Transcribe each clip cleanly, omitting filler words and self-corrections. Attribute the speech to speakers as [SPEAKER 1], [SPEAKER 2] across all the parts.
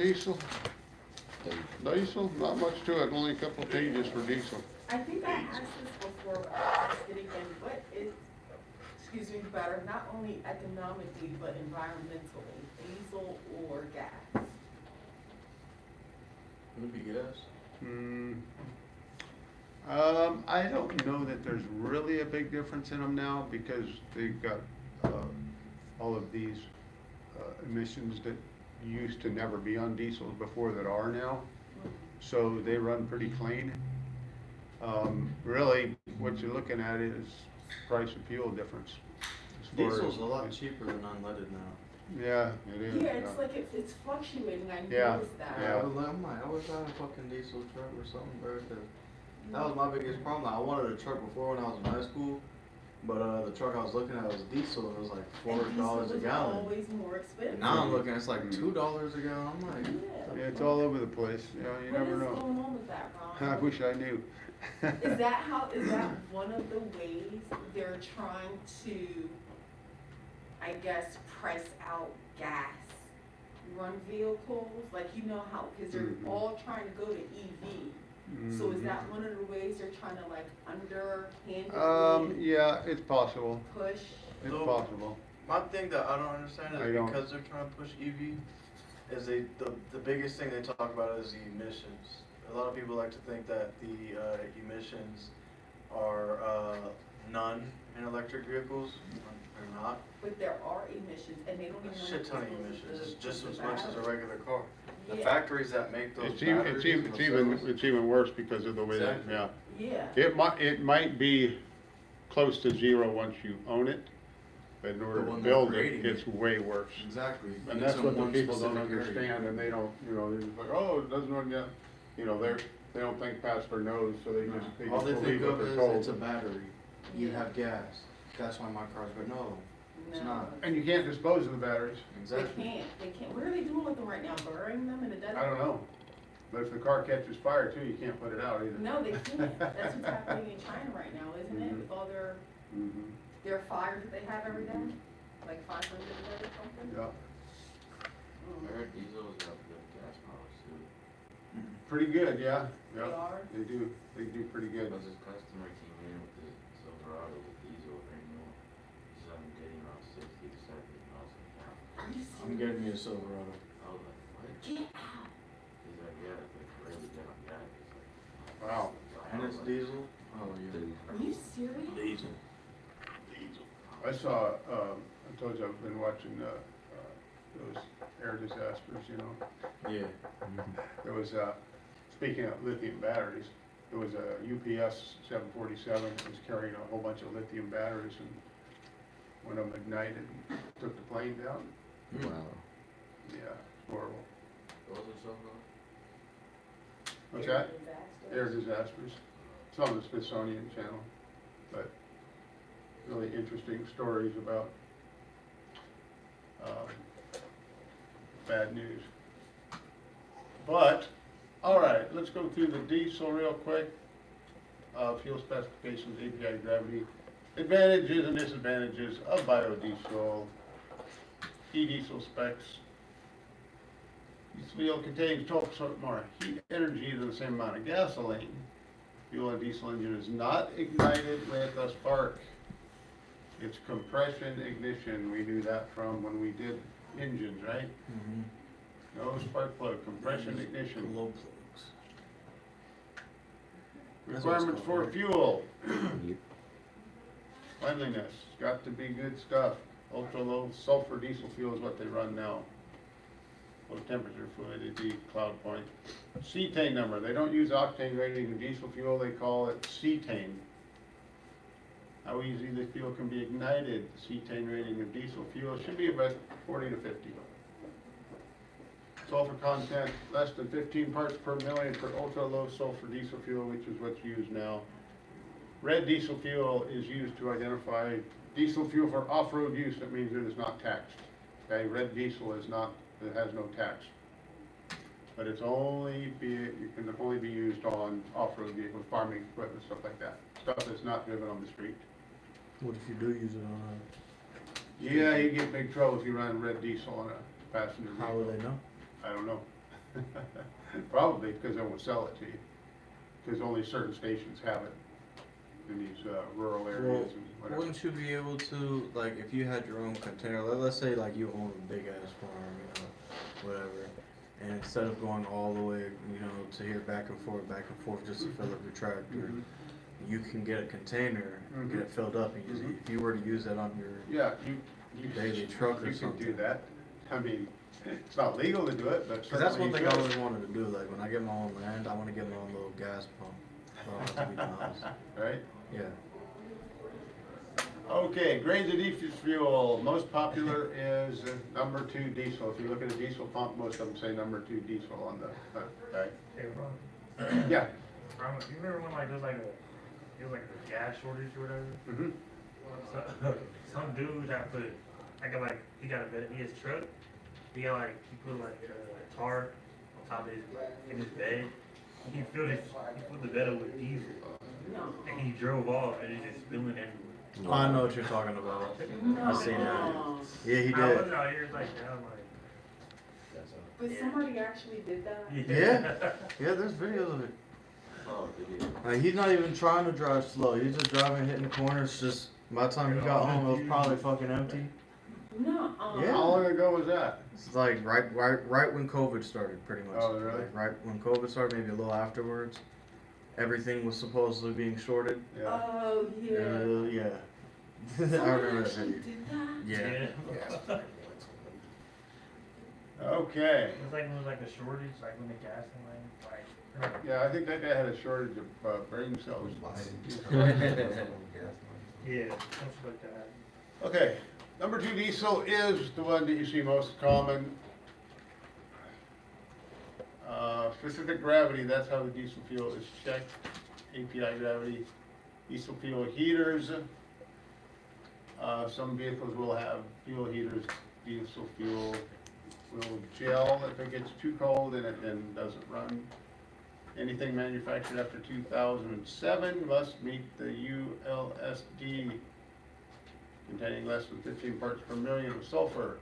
[SPEAKER 1] Diesel, diesel, not much to it, only a couple of pages for diesel.
[SPEAKER 2] I think I asked this before, but I'll ask it again. What is, excuse me, better, not only economically, but environmentally, diesel or gas?
[SPEAKER 3] Would it be gas?
[SPEAKER 1] Hmm. I don't know that there's really a big difference in them now because they've got, all of these, emissions that used to never be on diesels before that are now. So they run pretty clean. Really, what you're looking at is price of fuel difference. as far
[SPEAKER 3] Diesel's
[SPEAKER 1] as-
[SPEAKER 3] a lot cheaper than unleaded now.
[SPEAKER 1] Yeah, it is.
[SPEAKER 2] Yeah, it's like, it's fluctuating, I
[SPEAKER 1] Yeah,
[SPEAKER 2] noticed that.
[SPEAKER 1] yeah.
[SPEAKER 3] I'm like, I wish I had a fucking diesel truck or something, bro, 'cause that was my biggest problem. I wanted a truck before when I was in high school, but the truck I was looking at was diesel and it was like
[SPEAKER 2] And
[SPEAKER 3] $4
[SPEAKER 2] diesel
[SPEAKER 3] a
[SPEAKER 2] was
[SPEAKER 3] gallon.
[SPEAKER 2] always more expensive.
[SPEAKER 3] And now I'm looking, it's like $2 a gallon. I'm like,
[SPEAKER 2] Yeah.
[SPEAKER 1] Yeah, it's all over the place, you know, you never
[SPEAKER 2] What
[SPEAKER 1] know.
[SPEAKER 2] is going on with that, Ron?
[SPEAKER 1] I wish I knew.
[SPEAKER 2] Is that one of the ways they're trying to, I guess, press out gas run vehicles? Like, you know how, because they're
[SPEAKER 1] Mhm.
[SPEAKER 2] all trying to go to EV. So is that one of the ways they're trying to like underhandedly
[SPEAKER 1] Yeah, it's possible,
[SPEAKER 2] push?
[SPEAKER 1] it's
[SPEAKER 3] So-
[SPEAKER 1] possible.
[SPEAKER 3] my thing that I don't understand
[SPEAKER 1] I
[SPEAKER 3] is
[SPEAKER 1] don't.
[SPEAKER 3] because they're trying to push EV, is the biggest thing they talk about is the emissions. A lot of people like to think that the emissions are none in electric vehicles. They're not.
[SPEAKER 2] But there are emissions, and they don't even
[SPEAKER 3] A
[SPEAKER 2] want to
[SPEAKER 3] shit ton of
[SPEAKER 2] disclose
[SPEAKER 3] emissions. It's
[SPEAKER 2] the-
[SPEAKER 3] just
[SPEAKER 2] the
[SPEAKER 3] as much as a
[SPEAKER 2] battery.
[SPEAKER 3] regular car. The
[SPEAKER 2] Yeah.
[SPEAKER 3] factories that make those
[SPEAKER 1] It's even,
[SPEAKER 3] batteries and the cells-
[SPEAKER 1] it's even worse because of the way that,
[SPEAKER 3] Exactly.
[SPEAKER 1] yeah.
[SPEAKER 2] Yeah.
[SPEAKER 1] It might be close to zero once you own it, but in order
[SPEAKER 3] But
[SPEAKER 1] to
[SPEAKER 3] when they're
[SPEAKER 1] build it,
[SPEAKER 3] creating
[SPEAKER 1] it's way worse.
[SPEAKER 3] Exactly.
[SPEAKER 1] And
[SPEAKER 3] it's
[SPEAKER 1] that's
[SPEAKER 3] in
[SPEAKER 1] what the
[SPEAKER 3] one
[SPEAKER 1] people don't
[SPEAKER 3] specific area.
[SPEAKER 1] understand, and they don't, you know, they're just like, oh, it doesn't run yet. You know, they don't think past their nose, so they just
[SPEAKER 3] All they think
[SPEAKER 1] believe what
[SPEAKER 3] of
[SPEAKER 1] they're
[SPEAKER 3] is
[SPEAKER 1] told.
[SPEAKER 3] it's a battery. You
[SPEAKER 2] Yeah.
[SPEAKER 3] have gas. That's why my car's good. No, it's
[SPEAKER 2] No.
[SPEAKER 3] not.
[SPEAKER 1] And you can't dispose of the batteries.
[SPEAKER 3] Exactly.
[SPEAKER 2] They can't. What are they doing with them right now? Burying them in the desert?
[SPEAKER 1] I don't know. But if the car catches fire too, you can't put it out either.
[SPEAKER 2] No, they can't. That's what's happening in China right now, isn't it?
[SPEAKER 1] Mhm.
[SPEAKER 2] With all
[SPEAKER 1] Mhm.
[SPEAKER 2] their fires that they have every day? Like 500 a day or something?
[SPEAKER 1] Yeah,
[SPEAKER 2] Mm.
[SPEAKER 4] I heard diesels have good gas mileage too.
[SPEAKER 1] pretty good, yeah,
[SPEAKER 2] They
[SPEAKER 1] yeah.
[SPEAKER 2] are?
[SPEAKER 1] They do pretty good.
[SPEAKER 4] Because this customer came in with the Silverado with diesel very new. He said I'm getting around 60 to 70 miles an hour.
[SPEAKER 2] Are you
[SPEAKER 3] I'm
[SPEAKER 2] serious?
[SPEAKER 3] getting me a Silverado.
[SPEAKER 4] I was like, what?
[SPEAKER 2] Get out.
[SPEAKER 4] He's like, yeah, it's like really good on gas. It's like,
[SPEAKER 1] Wow.
[SPEAKER 3] And it's diesel? Oh, yeah.
[SPEAKER 2] Are you serious?
[SPEAKER 3] Diesel.
[SPEAKER 1] I saw, I told you I've been watching, those air disasters, you know.
[SPEAKER 3] Yeah.
[SPEAKER 1] There was, speaking of lithium batteries, there was a UPS 747 that was carrying a whole bunch of lithium batteries, and one of them ignited and took the plane down.
[SPEAKER 4] wow.
[SPEAKER 1] Yeah, horrible.
[SPEAKER 4] What was it so called?
[SPEAKER 1] What's
[SPEAKER 2] Air
[SPEAKER 1] that?
[SPEAKER 2] disasters.
[SPEAKER 1] Air disasters. It's on the Smithsonian Channel, but really interesting stories about bad news. But, all right, let's go through the diesel real quick. Fuel specifications, API gravity, advantages and disadvantages of biodiesel, e-diesel specs. This fuel contains 12% more heat energy than the same amount of gasoline. Fuel and diesel engine is not ignited with a spark. It's compression ignition. We knew that from when we did engines, right?
[SPEAKER 3] Mm-hmm.
[SPEAKER 1] No spark plug, compression ignition.
[SPEAKER 3] Glow plugs. That's what it's
[SPEAKER 1] Requirements
[SPEAKER 3] called,
[SPEAKER 1] for
[SPEAKER 3] right?
[SPEAKER 1] fuel. Cleanliness, got to be good stuff. Ultra low sulfur diesel fuel is what they run now. Low temperature fluidity, cloud point. Cetane number, they don't use octane rating in diesel fuel, they call it cetane. How easy the fuel can be ignited, cetane rating of diesel fuel should be about 40 to 50. Sulfur content less than 15 parts per million for ultra low sulfur diesel fuel, which is what's used now. Red diesel fuel is used to identify diesel fuel for off-road use. That means it is not taxed. Okay, red diesel is not, it has no tax. But it can only be used on off-road vehicles, farming equipment, stuff like that. Stuff that's not driven on the street.
[SPEAKER 3] What if you do use it on
[SPEAKER 1] Yeah, you get in big trouble if you run red diesel on a passenger
[SPEAKER 3] a... How
[SPEAKER 1] vehicle.
[SPEAKER 3] would they know?
[SPEAKER 1] I don't know. Probably because they won't sell it to you, because only certain stations have it in these rural
[SPEAKER 5] Well,
[SPEAKER 1] areas and whatever.
[SPEAKER 5] wouldn't you be able to, like, if you had your own container, let's say like you own a big ass farm, you know, whatever, and instead of going all the way, you know, to here back and forth just to fill up your tractor,
[SPEAKER 1] Mhm.
[SPEAKER 5] you can get a container,
[SPEAKER 1] Mhm.
[SPEAKER 5] get it filled up, and use it.
[SPEAKER 1] Mhm.
[SPEAKER 5] If you were to use that on your,
[SPEAKER 1] Yeah, you.
[SPEAKER 5] Daily truck or
[SPEAKER 1] You can do
[SPEAKER 5] something.
[SPEAKER 1] that. I mean, it's not legal to do it, but
[SPEAKER 5] cause that's
[SPEAKER 1] certainly
[SPEAKER 5] one
[SPEAKER 1] you
[SPEAKER 5] thing I
[SPEAKER 1] could.
[SPEAKER 5] always wanted to do, like, when I get my own land, I wanna get my own little gas pump. So I don't have to be the house.
[SPEAKER 1] Right?
[SPEAKER 5] Yeah.
[SPEAKER 1] Okay, grades of diesel fuel, most popular is number 2 diesel. If you look at a diesel pump, most of them say number 2 diesel on the, okay?
[SPEAKER 6] Hey, Ron.
[SPEAKER 1] Yeah.
[SPEAKER 6] Ron, you remember when like there's like a gas shortage or whatever?
[SPEAKER 1] Mhm.
[SPEAKER 6] Some dude that put, he got a bed in his truck. He put tar on top of his bed. He put the bed up with diesel,
[SPEAKER 2] No.
[SPEAKER 6] and he drove off, and it's just spilling everywhere.
[SPEAKER 5] Oh, I know what you're talking about. I seen that.
[SPEAKER 2] No.
[SPEAKER 5] Yeah, he
[SPEAKER 6] I
[SPEAKER 5] did.
[SPEAKER 6] wasn't out here like that. I'm like,
[SPEAKER 2] But somebody actually did that?
[SPEAKER 5] Yeah. Yeah, there's videos of it.
[SPEAKER 4] Oh, did you?
[SPEAKER 5] Like, he's not even trying to drive slow. He's just driving, hitting corners. Just by the time he got home, it was probably fucking empty.
[SPEAKER 2] No.
[SPEAKER 5] Yeah.
[SPEAKER 1] How long ago was that?
[SPEAKER 5] It's like right when COVID started, pretty much.
[SPEAKER 1] Oh, really?
[SPEAKER 5] Like, right when COVID started, maybe a little afterwards. Everything was supposedly being shorted.
[SPEAKER 1] Yeah.
[SPEAKER 2] Oh, yeah.
[SPEAKER 5] Yeah. I
[SPEAKER 2] Somebody
[SPEAKER 5] remember that
[SPEAKER 2] actually
[SPEAKER 5] video.
[SPEAKER 2] did that?
[SPEAKER 5] Yeah.
[SPEAKER 1] Okay.
[SPEAKER 6] It's like when there's like a shortage, like when the gas and like
[SPEAKER 1] Yeah, I think that guy had a shortage of brain cells.
[SPEAKER 6] yeah, something like that.
[SPEAKER 1] Okay, number 2 diesel is the one that you see most common. Specific gravity, that's how the diesel fuel is checked. API gravity, diesel fuel heaters. Some vehicles will have fuel heaters. Diesel fuel will gel if it gets too cold and it then doesn't run. Anything manufactured after 2007 must meet the ULSD containing less than 15 parts per million of sulfur.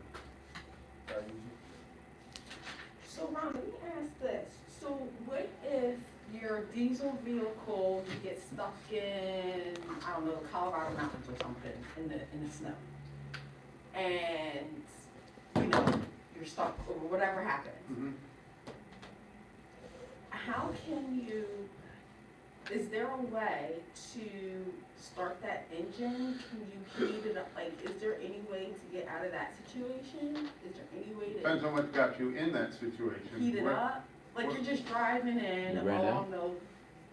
[SPEAKER 2] So Ron, let me ask this. So what if your diesel vehicle, you get stuck in, I don't know, Colorado mountains or something in the snow? And, you know, you're stuck or whatever happens.
[SPEAKER 1] Mhm.
[SPEAKER 2] How can you, is there a way to start that engine? Can you heat it up? Like, is there any way to get out of that situation? Is there any way
[SPEAKER 1] Depends
[SPEAKER 2] to
[SPEAKER 1] on what got you in that situation.
[SPEAKER 2] heat it
[SPEAKER 1] What-
[SPEAKER 2] up? Like, you're just driving in,
[SPEAKER 4] You
[SPEAKER 2] oh,
[SPEAKER 4] ran
[SPEAKER 2] I
[SPEAKER 4] out?
[SPEAKER 2] don't know,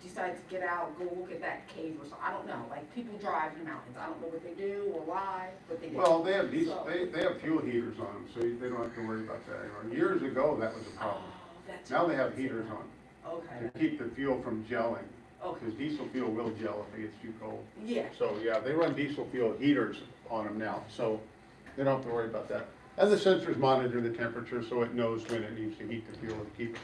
[SPEAKER 2] decide to get out, go look at that cave or something. I don't know. Like, people drive in the mountains. I don't know what they do or why, but they do.
[SPEAKER 1] Well, they have diesel,
[SPEAKER 2] So-
[SPEAKER 1] they have fuel heaters on them, so they don't have to worry about that anymore. Years ago, that was a
[SPEAKER 2] Oh,
[SPEAKER 1] problem.
[SPEAKER 2] that's.
[SPEAKER 1] Now they have heaters on
[SPEAKER 2] Okay,
[SPEAKER 1] to keep the fuel from gelling,
[SPEAKER 2] okay,
[SPEAKER 1] because diesel fuel will gel if it gets too cold.
[SPEAKER 2] yeah.
[SPEAKER 1] So, yeah, they run diesel fuel heaters on them now, so they don't have to worry about that. And the sensors monitor the temperature, so it knows when it needs to heat the fuel to keep it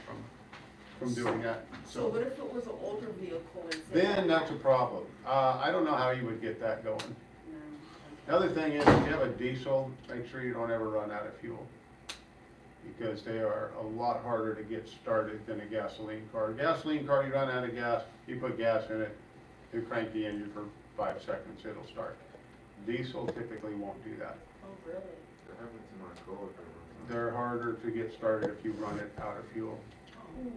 [SPEAKER 1] from doing that,
[SPEAKER 2] So what if it was an older vehicle and say?
[SPEAKER 1] then that's a problem. I don't know how you would get that going.
[SPEAKER 2] No.
[SPEAKER 1] The other thing is, if you have a diesel, make sure you don't ever run out of fuel. Because they are a lot harder to get started than a gasoline car. A gasoline car, you run out of gas, you put gas in it, you crank the engine for 5 seconds, it'll start. Diesel typically won't do that.
[SPEAKER 2] Oh, really?
[SPEAKER 4] That happened to my coworker one time.
[SPEAKER 1] They're harder to get started if you run it out of fuel.
[SPEAKER 2] Oh.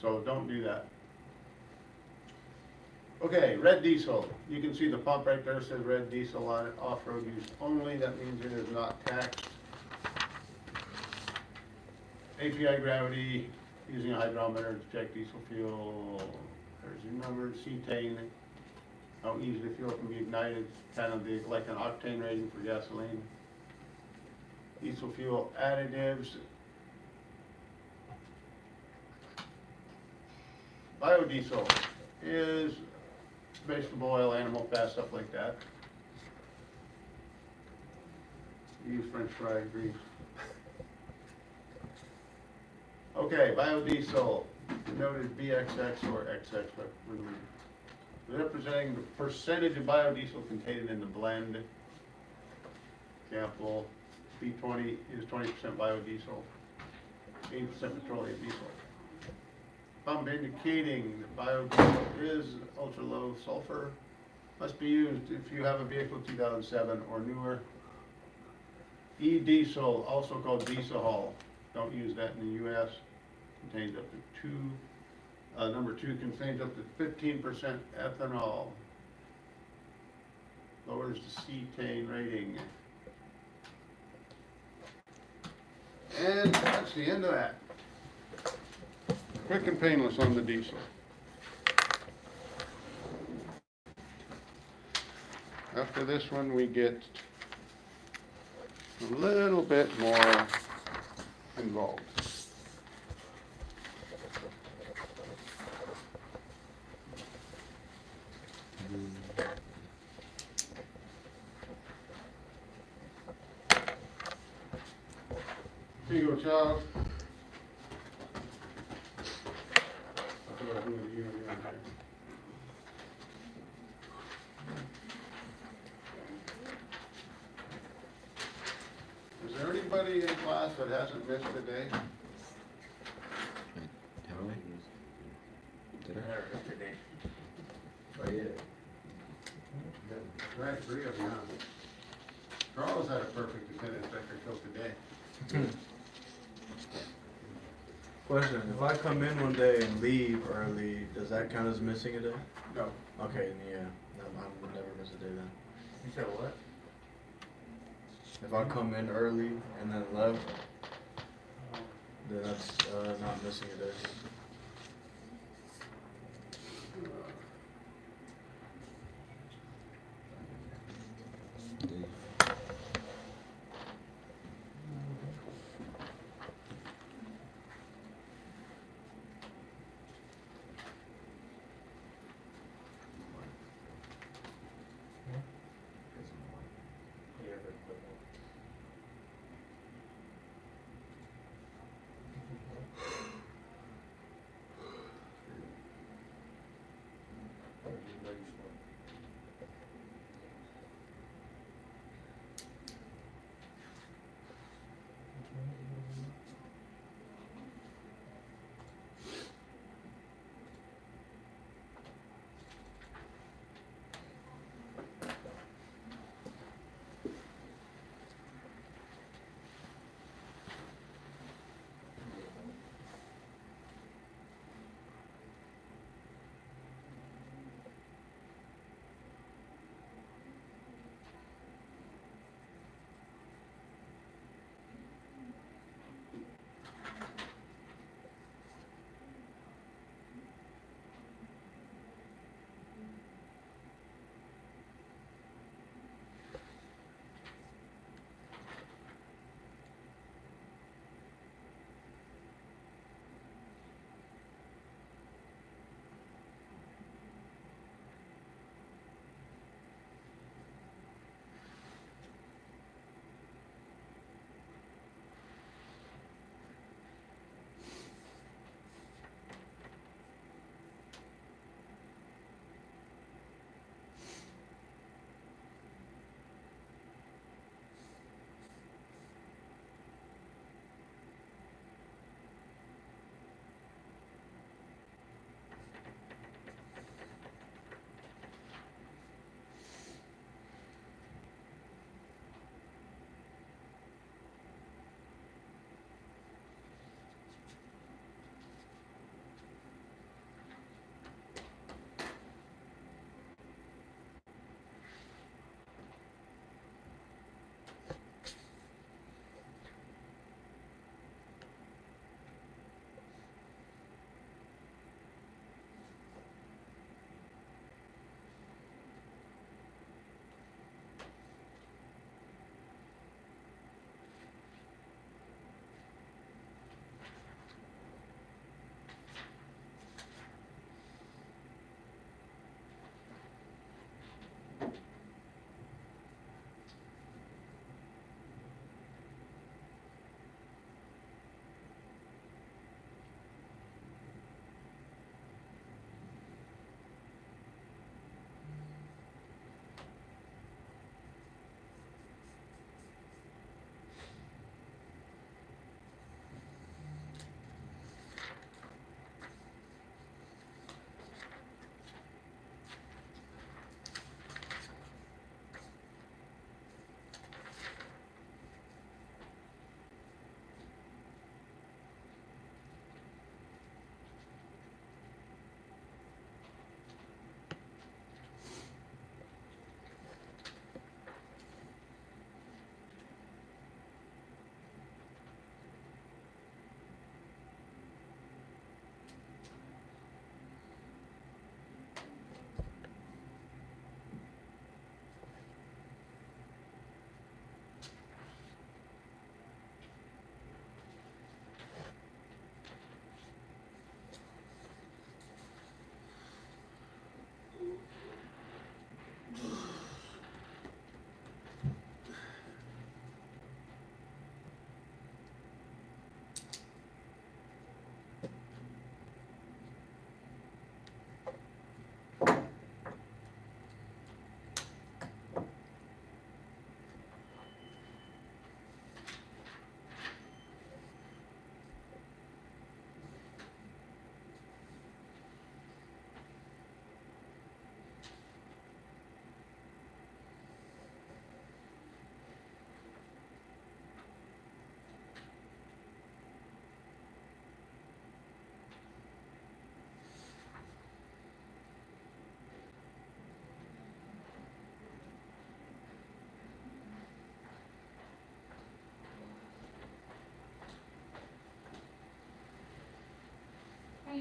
[SPEAKER 1] So don't do that. Okay, red diesel. You can see the pump right there says red diesel on it, off-road use only. That means it is not taxed. API gravity, using a hydrometer to check diesel fuel. There's your number, cetane, how easy the fuel can be ignited, kind of like an octane rating for gasoline. Diesel fuel additives. Biodiesel is vegetable oil, animal fat, stuff like that. Use French fry grease. Okay, biodiesel, noted BXX or XX, but representing the percentage of biodiesel contained in the blend. Example, B20 is 20% biodiesel. 80% petroleum diesel. Pump indicating that biodiesel is ultra low sulfur. Must be used if you have a vehicle 2007 or newer. E-diesel, also called diesel, don't use that in the US. Contains up to number 2 contains up to 15% ethanol. Lowers the cetane rating. And that's the end of that. Quick and painless on the diesel. After this one, we get a little bit more involved. Here you go, Charles. That's what I'm gonna use right there. Is there anybody in class that hasn't missed a day?
[SPEAKER 4] Oh, yeah.
[SPEAKER 1] Right, 3 of you, huh? Charles had a perfect attendance record till today.
[SPEAKER 5] Question, if I come in one day and leave early, does that count as missing a day?
[SPEAKER 1] No.
[SPEAKER 5] Okay, yeah, I'll never miss a day then.
[SPEAKER 6] You said what?
[SPEAKER 5] If I come in early and then left, then that's not missing a day.
[SPEAKER 6] Yeah, very quick.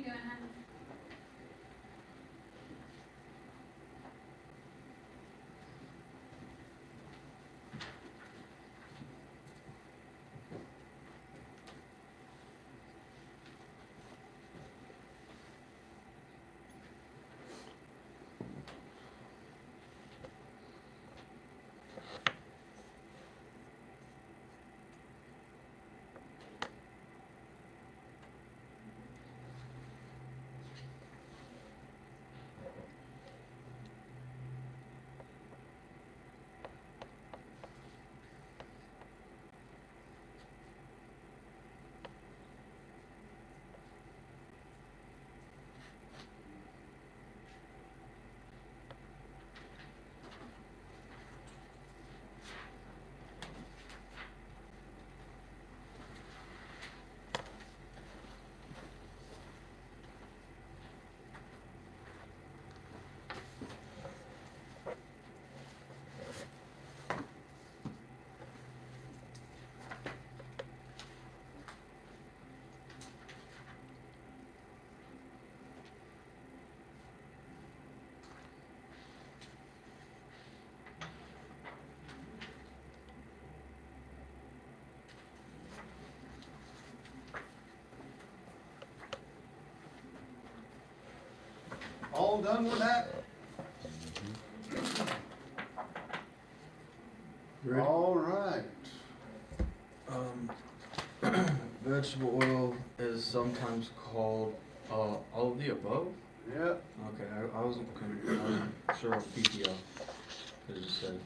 [SPEAKER 7] you doing, hon?
[SPEAKER 1] All done with that?
[SPEAKER 5] Ready?
[SPEAKER 1] All right.
[SPEAKER 5] Vegetable oil is sometimes called all of the above.
[SPEAKER 1] Yep.
[SPEAKER 5] Okay, I wasn't sure of PPL. It just said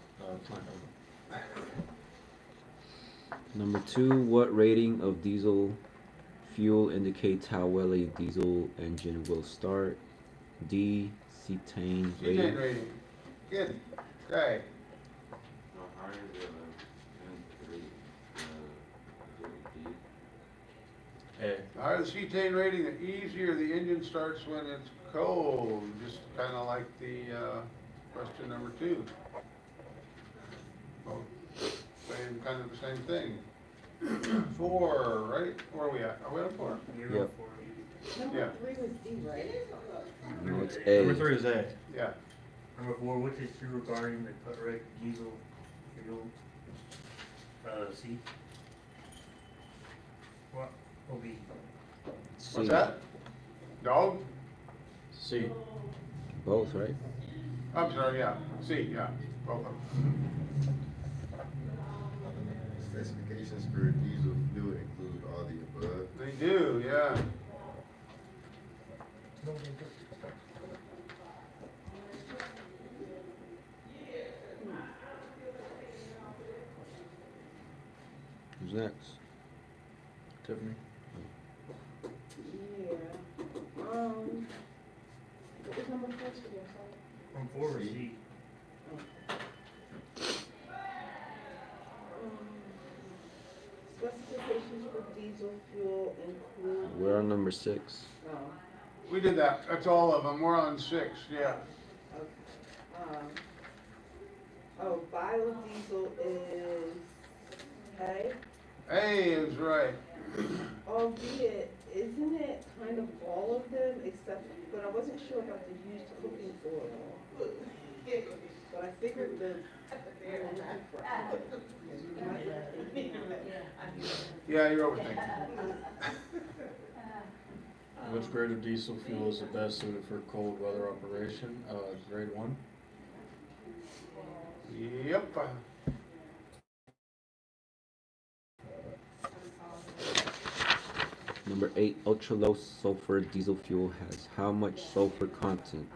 [SPEAKER 5] plant oil.
[SPEAKER 8] Number 2, what rating of diesel fuel indicates how well a diesel engine will start? D, cetane
[SPEAKER 1] Cetane
[SPEAKER 8] rating.
[SPEAKER 1] rating. Good. Okay.
[SPEAKER 4] The higher the rate, the D.
[SPEAKER 5] A.
[SPEAKER 1] The higher the cetane rating, the easier the engine starts when it's cold. Just kind of like the question number 2. Both saying kind of the same thing. 4, right? Where are we at? Are we at 4?
[SPEAKER 6] You're
[SPEAKER 8] Yep.
[SPEAKER 6] for it.
[SPEAKER 1] Yeah.
[SPEAKER 2] 3 was D, right?
[SPEAKER 8] No, it's
[SPEAKER 5] Number
[SPEAKER 8] A.
[SPEAKER 5] 3 is A.
[SPEAKER 1] Yeah.
[SPEAKER 6] Number 4, which is true regarding the correct diesel fuel? C. What will be?
[SPEAKER 8] C.
[SPEAKER 1] What's that? Dog?
[SPEAKER 5] C.
[SPEAKER 8] Both, right?
[SPEAKER 1] I'm sorry, yeah. C, yeah. Both of them.
[SPEAKER 9] Specifications for diesel fuel include all the above.
[SPEAKER 1] They do, yeah.
[SPEAKER 8] Who's next?
[SPEAKER 5] Tiffany.
[SPEAKER 2] Yeah. What was number 4 again, sorry?
[SPEAKER 6] From 4 or C?
[SPEAKER 2] Specifications for diesel fuel include.
[SPEAKER 8] We're on number 6.
[SPEAKER 2] Oh,
[SPEAKER 1] We did that. That's all of them. We're on 6, yeah.
[SPEAKER 2] okay. Biodiesel is A,
[SPEAKER 1] A is right.
[SPEAKER 2] albeit, isn't it kind of all of them except, but I wasn't sure about the used cooking oil. But I figured the.
[SPEAKER 1] Yeah, you're overthinking.
[SPEAKER 5] Which grade of diesel fuel is the best suited for cold weather operation? Grade 1.
[SPEAKER 1] Yep.
[SPEAKER 8] Number 8, ultra low sulfur diesel fuel has how much sulfur content?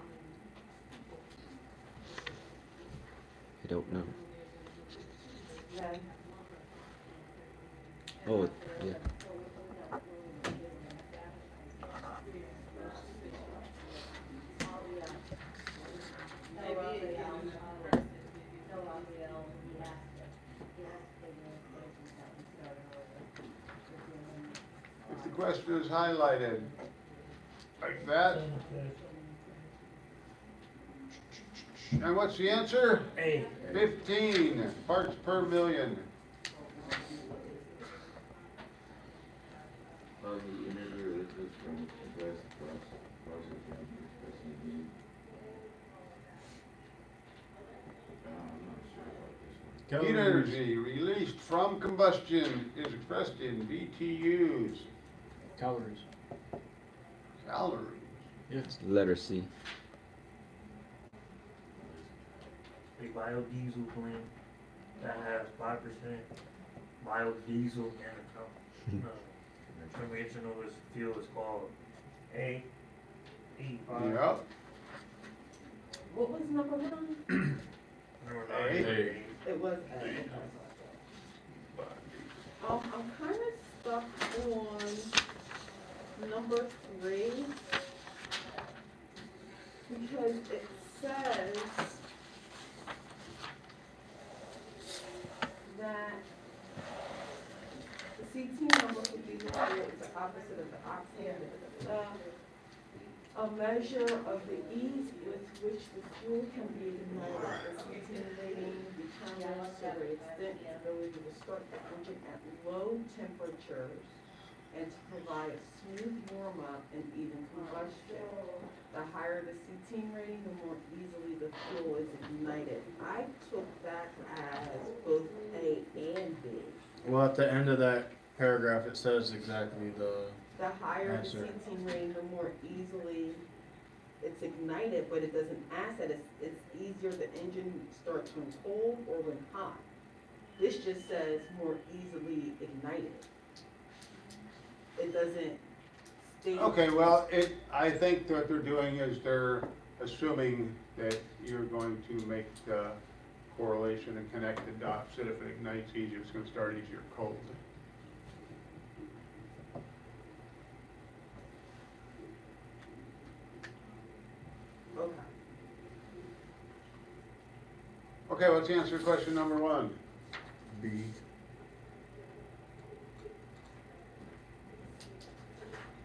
[SPEAKER 8] I don't know. Oh, yeah.
[SPEAKER 1] If the question is highlighted like that. And what's the answer?
[SPEAKER 6] A.
[SPEAKER 1] 15 parts per million.
[SPEAKER 4] The energy releases from compressed gas
[SPEAKER 1] Heat energy released from combustion is expressed in BTUs.
[SPEAKER 5] Calories.
[SPEAKER 1] Calories.
[SPEAKER 5] Yes.
[SPEAKER 8] Letter C.
[SPEAKER 6] A biodiesel plant that has 5% biodiesel in the conventional fuel is called A. E5.
[SPEAKER 1] Yep.
[SPEAKER 2] What was number one?
[SPEAKER 6] Number
[SPEAKER 1] A.
[SPEAKER 6] 9 is A.
[SPEAKER 2] It was A. I'm kind of stuck on number 3 because it says that the CT number for diesel fuel is the opposite of the octane. A measure of the ease with which the fuel can be ignited. The CT rating determines the extent and ability to start the engine at low temperatures and to provide a smooth warm-up and even combustion. The higher the CT rating, the more easily the fuel is ignited. I took that as both A and B.
[SPEAKER 5] Well, at the end of that paragraph, it says exactly the.
[SPEAKER 2] The higher the
[SPEAKER 5] Answer.
[SPEAKER 2] CT rating, the more easily it's ignited, but it doesn't ask that it's easier the engine starts when cold or when hot. This just says more easily ignited. It doesn't state.
[SPEAKER 1] Okay, well, I think what they're doing is they're assuming that you're going to make the correlation and connect the dots, that if it ignites easier, it's gonna start easier cold.
[SPEAKER 2] Okay.
[SPEAKER 1] Okay, what's the answer to question number 1?
[SPEAKER 5] B.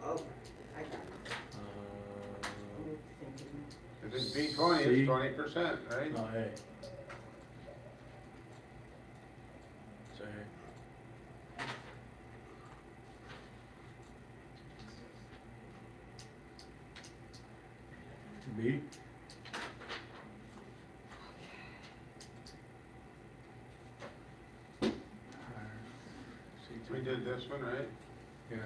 [SPEAKER 2] Okay, I got it. I'm thinking.
[SPEAKER 1] If it's B20,
[SPEAKER 5] C.
[SPEAKER 1] it's 20%, right?
[SPEAKER 5] No, A. Say B.
[SPEAKER 1] We did this one, right?
[SPEAKER 5] Yeah.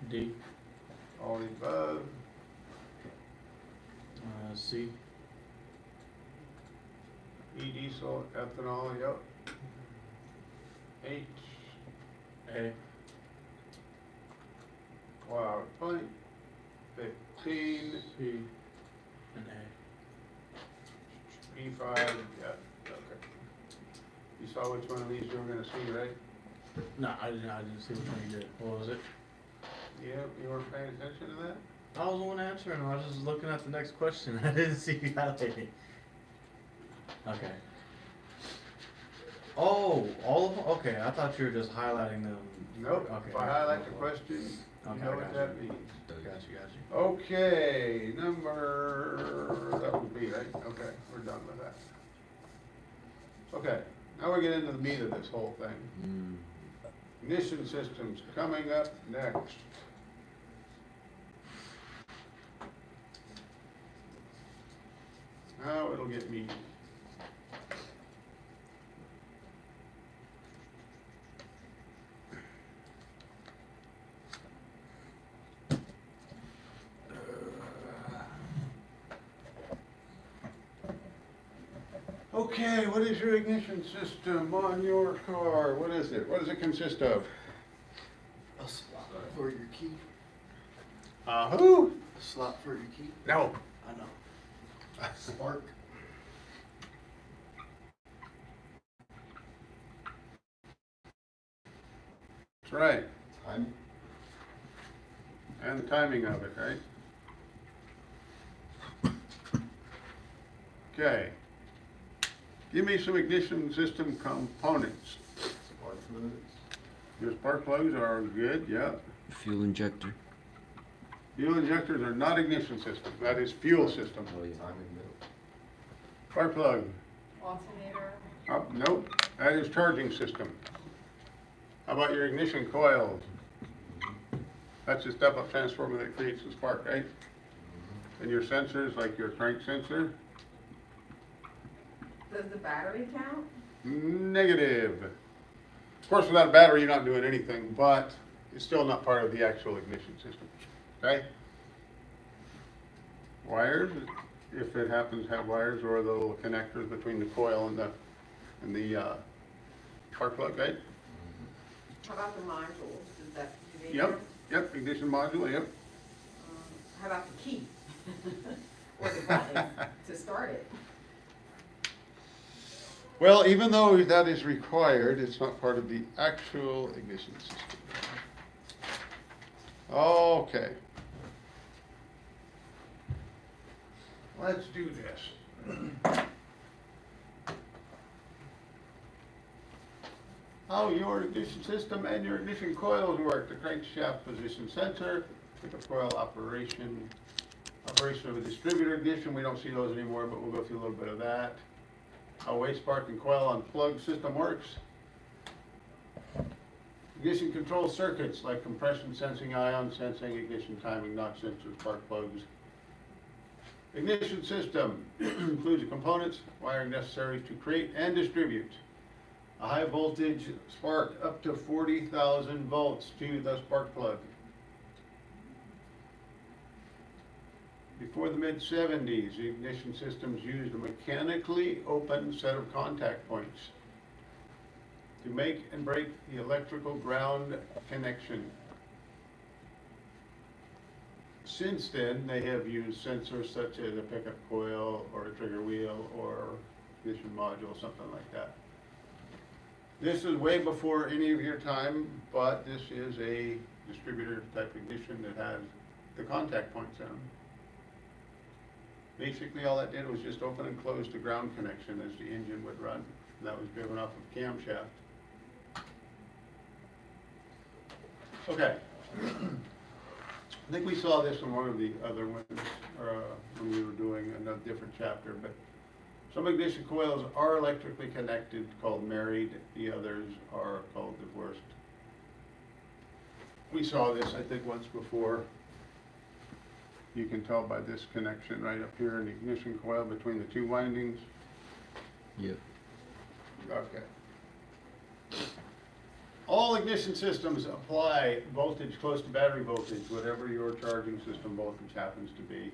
[SPEAKER 5] D.
[SPEAKER 1] All the above.
[SPEAKER 5] C.
[SPEAKER 1] E-diesel, ethanol, yep. H,
[SPEAKER 5] A.
[SPEAKER 1] wow, 20, 15,
[SPEAKER 5] C. And A.
[SPEAKER 1] E5, yeah, okay. You saw which one of these you were gonna see, right?
[SPEAKER 5] No, I didn't see which one you did. What was it?
[SPEAKER 1] Yeah, you weren't paying attention to that?
[SPEAKER 5] I was the one answering. I was just looking at the next question. I didn't see you highlighting. Okay. Oh, all of them? Okay, I thought you were just highlighting them.
[SPEAKER 1] Nope,
[SPEAKER 5] Okay.
[SPEAKER 1] if I highlight the question, you
[SPEAKER 5] Okay,
[SPEAKER 1] know
[SPEAKER 5] I
[SPEAKER 1] what
[SPEAKER 5] got
[SPEAKER 1] that
[SPEAKER 5] you.
[SPEAKER 1] means.
[SPEAKER 5] Got you.
[SPEAKER 1] Okay, that would be, right? Okay, we're done with that. Okay, now we get into the meat of this whole thing. Ignition systems coming up next. Now it'll get meaty. Okay, what is your ignition system on your car? What is it? What does it consist of?
[SPEAKER 3] A slot for your key.
[SPEAKER 1] Who?
[SPEAKER 3] A slot for your key.
[SPEAKER 1] No.
[SPEAKER 3] I know. Spark.
[SPEAKER 1] That's right.
[SPEAKER 9] Timing.
[SPEAKER 1] And the timing of it, right? Okay. Give me some ignition system components.
[SPEAKER 9] Spark fluids.
[SPEAKER 1] Your spark plugs are good, yeah.
[SPEAKER 8] Fuel injector.
[SPEAKER 1] Fuel injectors are not ignition system, that is fuel system.
[SPEAKER 8] Oh yeah.
[SPEAKER 9] Timing belt.
[SPEAKER 1] Spark plug,
[SPEAKER 2] Alternator.
[SPEAKER 1] nope, that is charging system. How about your ignition coils? That's a step-up transformer that creates the spark, right? And your sensors, like your crank sensor,
[SPEAKER 2] Does the battery count?
[SPEAKER 1] negative. Of course, without a battery, you're not doing anything, but it's still not part of the actual ignition system, okay? Wires, if it happens to have wires or the little connectors between the coil and the spark plug, right?
[SPEAKER 2] How about the modules? Does that, do they
[SPEAKER 1] Yep,
[SPEAKER 2] count?
[SPEAKER 1] yep, ignition module, yep.
[SPEAKER 2] How about the key? Or the button to start it?
[SPEAKER 1] Well, even though that is required, it's not part of the actual ignition system. Okay. Let's do this. How your ignition system and your ignition coils work. The crankshaft position sensor, pickup coil operation of a distributor ignition. We don't see those anymore, but we'll go through a little bit of that. How waste spark and coil unplug system works. Ignition control circuits like compression sensing, ion sensing, ignition timing, knock sensors, spark plugs. Ignition system includes the components, wiring necessary to create and distribute a high voltage spark up to 40,000 volts to the spark plug. Before the mid-70s, ignition systems used a mechanically open set of contact points to make and break the electrical ground connection. Since then, they have used sensors such as a pickup coil or a trigger wheel or ignition module, something like that. This is way before any of your time, but this is a distributor type ignition that has the contact points in them. Basically, all that did was just open and close the ground connection as the engine would run. That was driven off of camshaft. Okay. I think we saw this in one of the other ones, when we were doing another different chapter, but some ignition coils are electrically connected, called married. The others are called divorced. We saw this, I think, once before. You can tell by this connection right up here in the ignition coil between the two windings.
[SPEAKER 8] Yep.
[SPEAKER 1] Okay. All ignition systems apply voltage close to battery voltage, whatever your charging system voltage happens to be.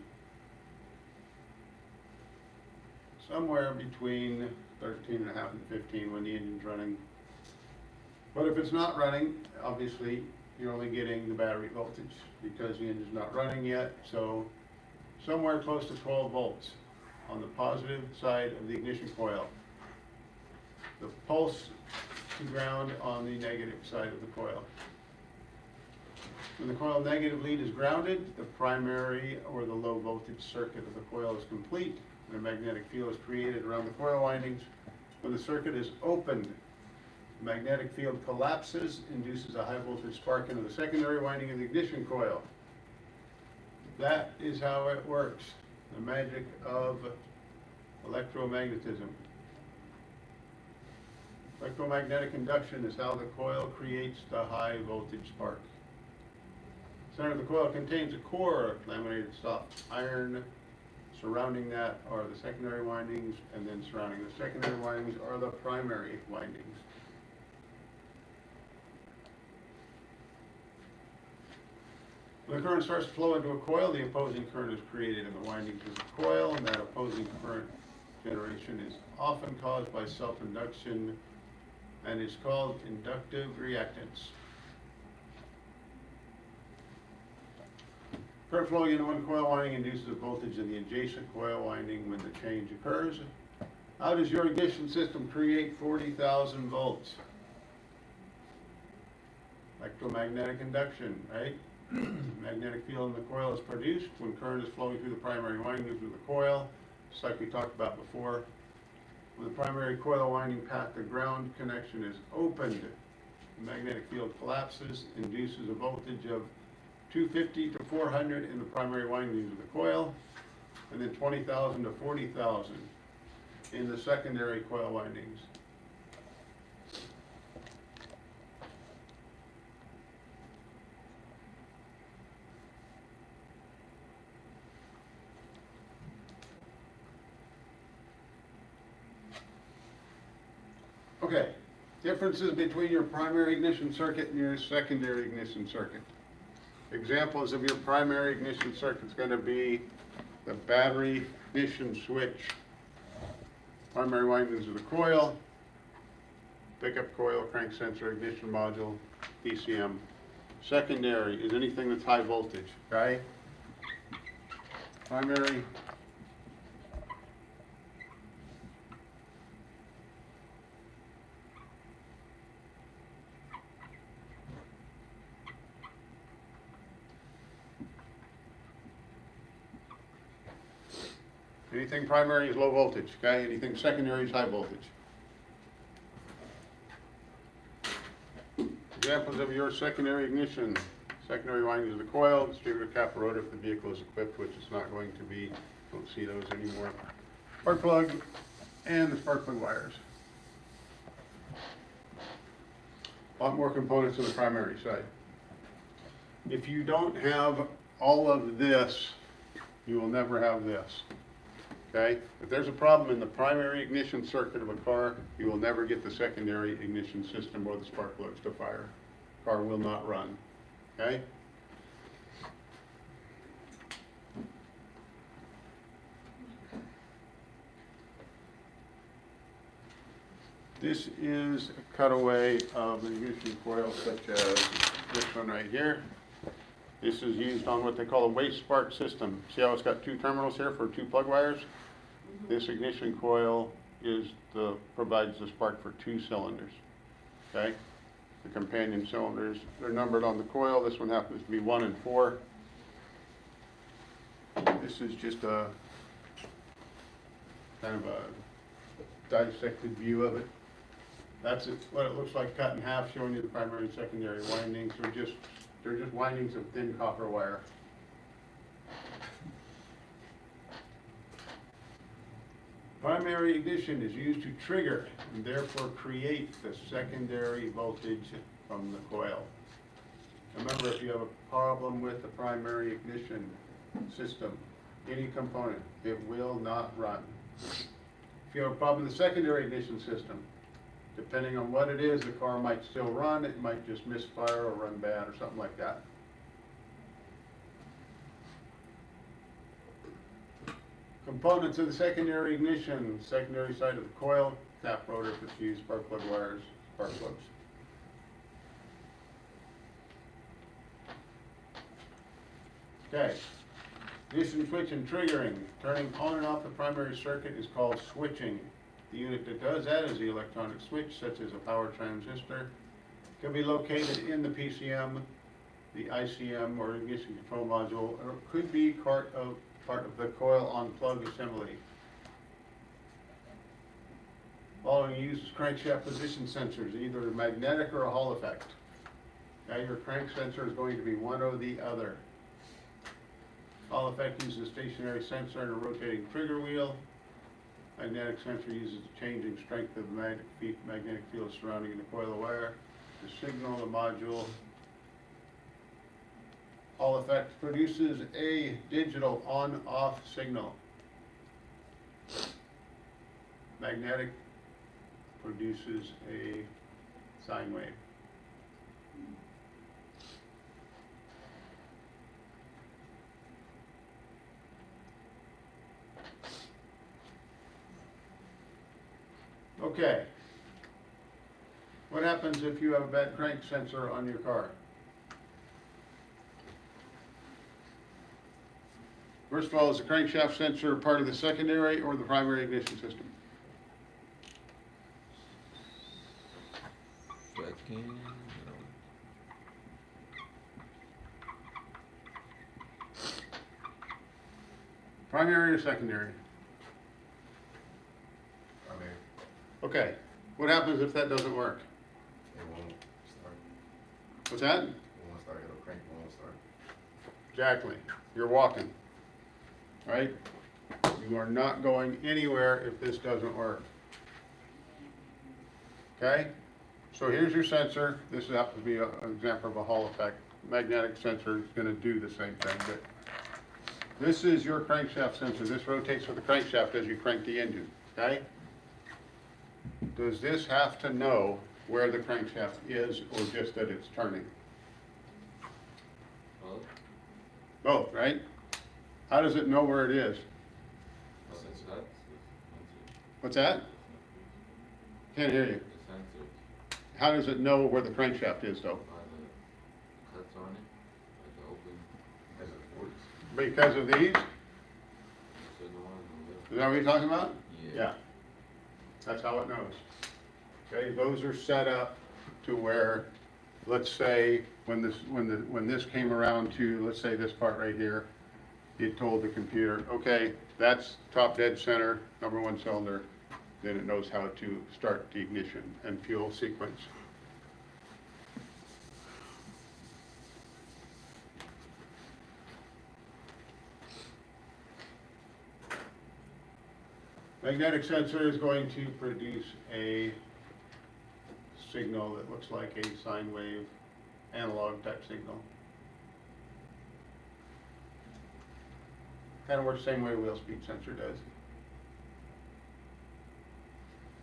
[SPEAKER 1] Somewhere between 13.5 and 15 when the engine's running. But if it's not running, obviously, you're only getting the battery voltage because the engine's not running yet. So somewhere close to 12 volts on the positive side of the ignition coil. The pulse to ground on the negative side of the coil. When the coil negative lead is grounded, the primary or the low voltage circuit of the coil is complete and a magnetic field is created around the coil windings. When the circuit is opened, the magnetic field collapses, induces a high voltage spark into the secondary winding of the ignition coil. That is how it works. The magic of electromagnetism. Electromagnetic induction is how the coil creates the high voltage spark. The center of the coil contains a core of laminated soft iron. Surrounding that are the secondary windings, and then surrounding the secondary windings are the primary windings. When the current starts to flow into a coil, the opposing current is created in the windings of the coil, and that opposing current generation is often caused by self-induction and is called inductive reactance. Current flowing into one coil winding induces a voltage in the adjacent coil winding when the change occurs. How does your ignition system create 40,000 volts? Electromagnetic induction, right? Magnetic field in the coil is produced when current is flowing through the primary winding through the coil, just like we talked about before. When the primary coil winding path to ground connection is opened, the magnetic field collapses, induces a voltage of 250 to 400 in the primary windings of the coil, and then 20,000 to 40,000 in the secondary coil windings. Differences between your primary ignition circuit and your secondary ignition circuit. Examples of your primary ignition circuit is going to be the battery ignition switch, primary windings of the coil, pickup coil, crank sensor, ignition module, DCM. Secondary is anything that's high voltage, okay? Primary, anything primary is low voltage, okay? Anything secondary is high voltage. Examples of your secondary ignition: secondary windings of the coil, distributor cap rotor if the vehicle is equipped, which is not going to be, don't see those anymore. Spark plug and the spark plug wires. A lot more components on the primary side. If you don't have all of this, you will never have this. Okay? If there's a problem in the primary ignition circuit of a car, you will never get the secondary ignition system or the spark plugs to fire. Car will not run. Okay? This is a cutaway of the ignition coil such as this one right here. This is used on what they call a waste spark system. See how it's got two terminals here for two plug wires? This ignition coil provides the spark for two cylinders, okay? The companion cylinders, they're numbered on the coil. This one happens to be 1 and 4. This is just a kind of a dissected view of it. That's what it looks like cut in half, showing you the primary and secondary windings. They're just windings of thin copper wire. Primary ignition is used to trigger and therefore create the secondary voltage from the coil. Remember, if you have a problem with the primary ignition system, any component, it will not run. If you have a problem with the secondary ignition system, depending on what it is, the car might still run, it might just misfire or run bad or something like that. Components of the secondary ignition: secondary side of the coil, tap rotor if it's used, spark plug wires, spark plugs. Okay, ignition switch and triggering. Turning on and off the primary circuit is called switching. The unit that does that is the electronic switch, such as a power transistor. It can be located in the PCM, the ICM, or ignition control module, or it could be part of the coil on plug assembly. Following uses crankshaft position sensors, either magnetic or a Hall effect. Now your crank sensor is going to be one or the other. Hall effect uses a stationary sensor and a rotating trigger wheel. Magnetic sensor uses the changing strength of the magnetic field surrounding the coil of wire to signal the module. Hall effect produces a digital on-off signal. Magnetic produces a sine wave. Okay. What happens if you have a bad crank sensor on your car? First of all, is the crankshaft sensor part of the secondary or the primary ignition system?
[SPEAKER 8] Second.
[SPEAKER 1] Primary or secondary?
[SPEAKER 9] Primary.
[SPEAKER 1] Okay. What happens if that doesn't work?
[SPEAKER 9] It won't start.
[SPEAKER 1] What's that?
[SPEAKER 9] It won't start. It'll crank. It won't start.
[SPEAKER 1] Exactly. You're walking. Right? You are not going anywhere if this doesn't work. Okay? So here's your sensor. This happens to be an example of a Hall effect. Magnetic sensor is going to do the same thing, but this is your crankshaft sensor. This rotates with the crankshaft as you crank the engine. Okay? Does this have to know where the crankshaft is or just that it's turning?
[SPEAKER 4] Well,
[SPEAKER 1] Both, right? How does it know where it is?
[SPEAKER 4] the sensor,
[SPEAKER 1] What's that? Can't hear you.
[SPEAKER 4] the sensor,
[SPEAKER 1] How does it know where the crankshaft is though?
[SPEAKER 4] by the cuts on it, like the open, as it works,
[SPEAKER 1] Because of these?
[SPEAKER 4] signal on the
[SPEAKER 1] Is that what you're talking about?
[SPEAKER 4] left.
[SPEAKER 1] Yeah. That's how it knows. Okay, those are set up to where, let's say, when this came around to, let's say this part right here, it told the computer, okay, that's top dead center, number one cylinder, then it knows how to start the ignition and fuel sequence. Magnetic sensor is going to produce a signal that looks like a sine wave, analog type signal. Kind of works the same way a wheel speed sensor does.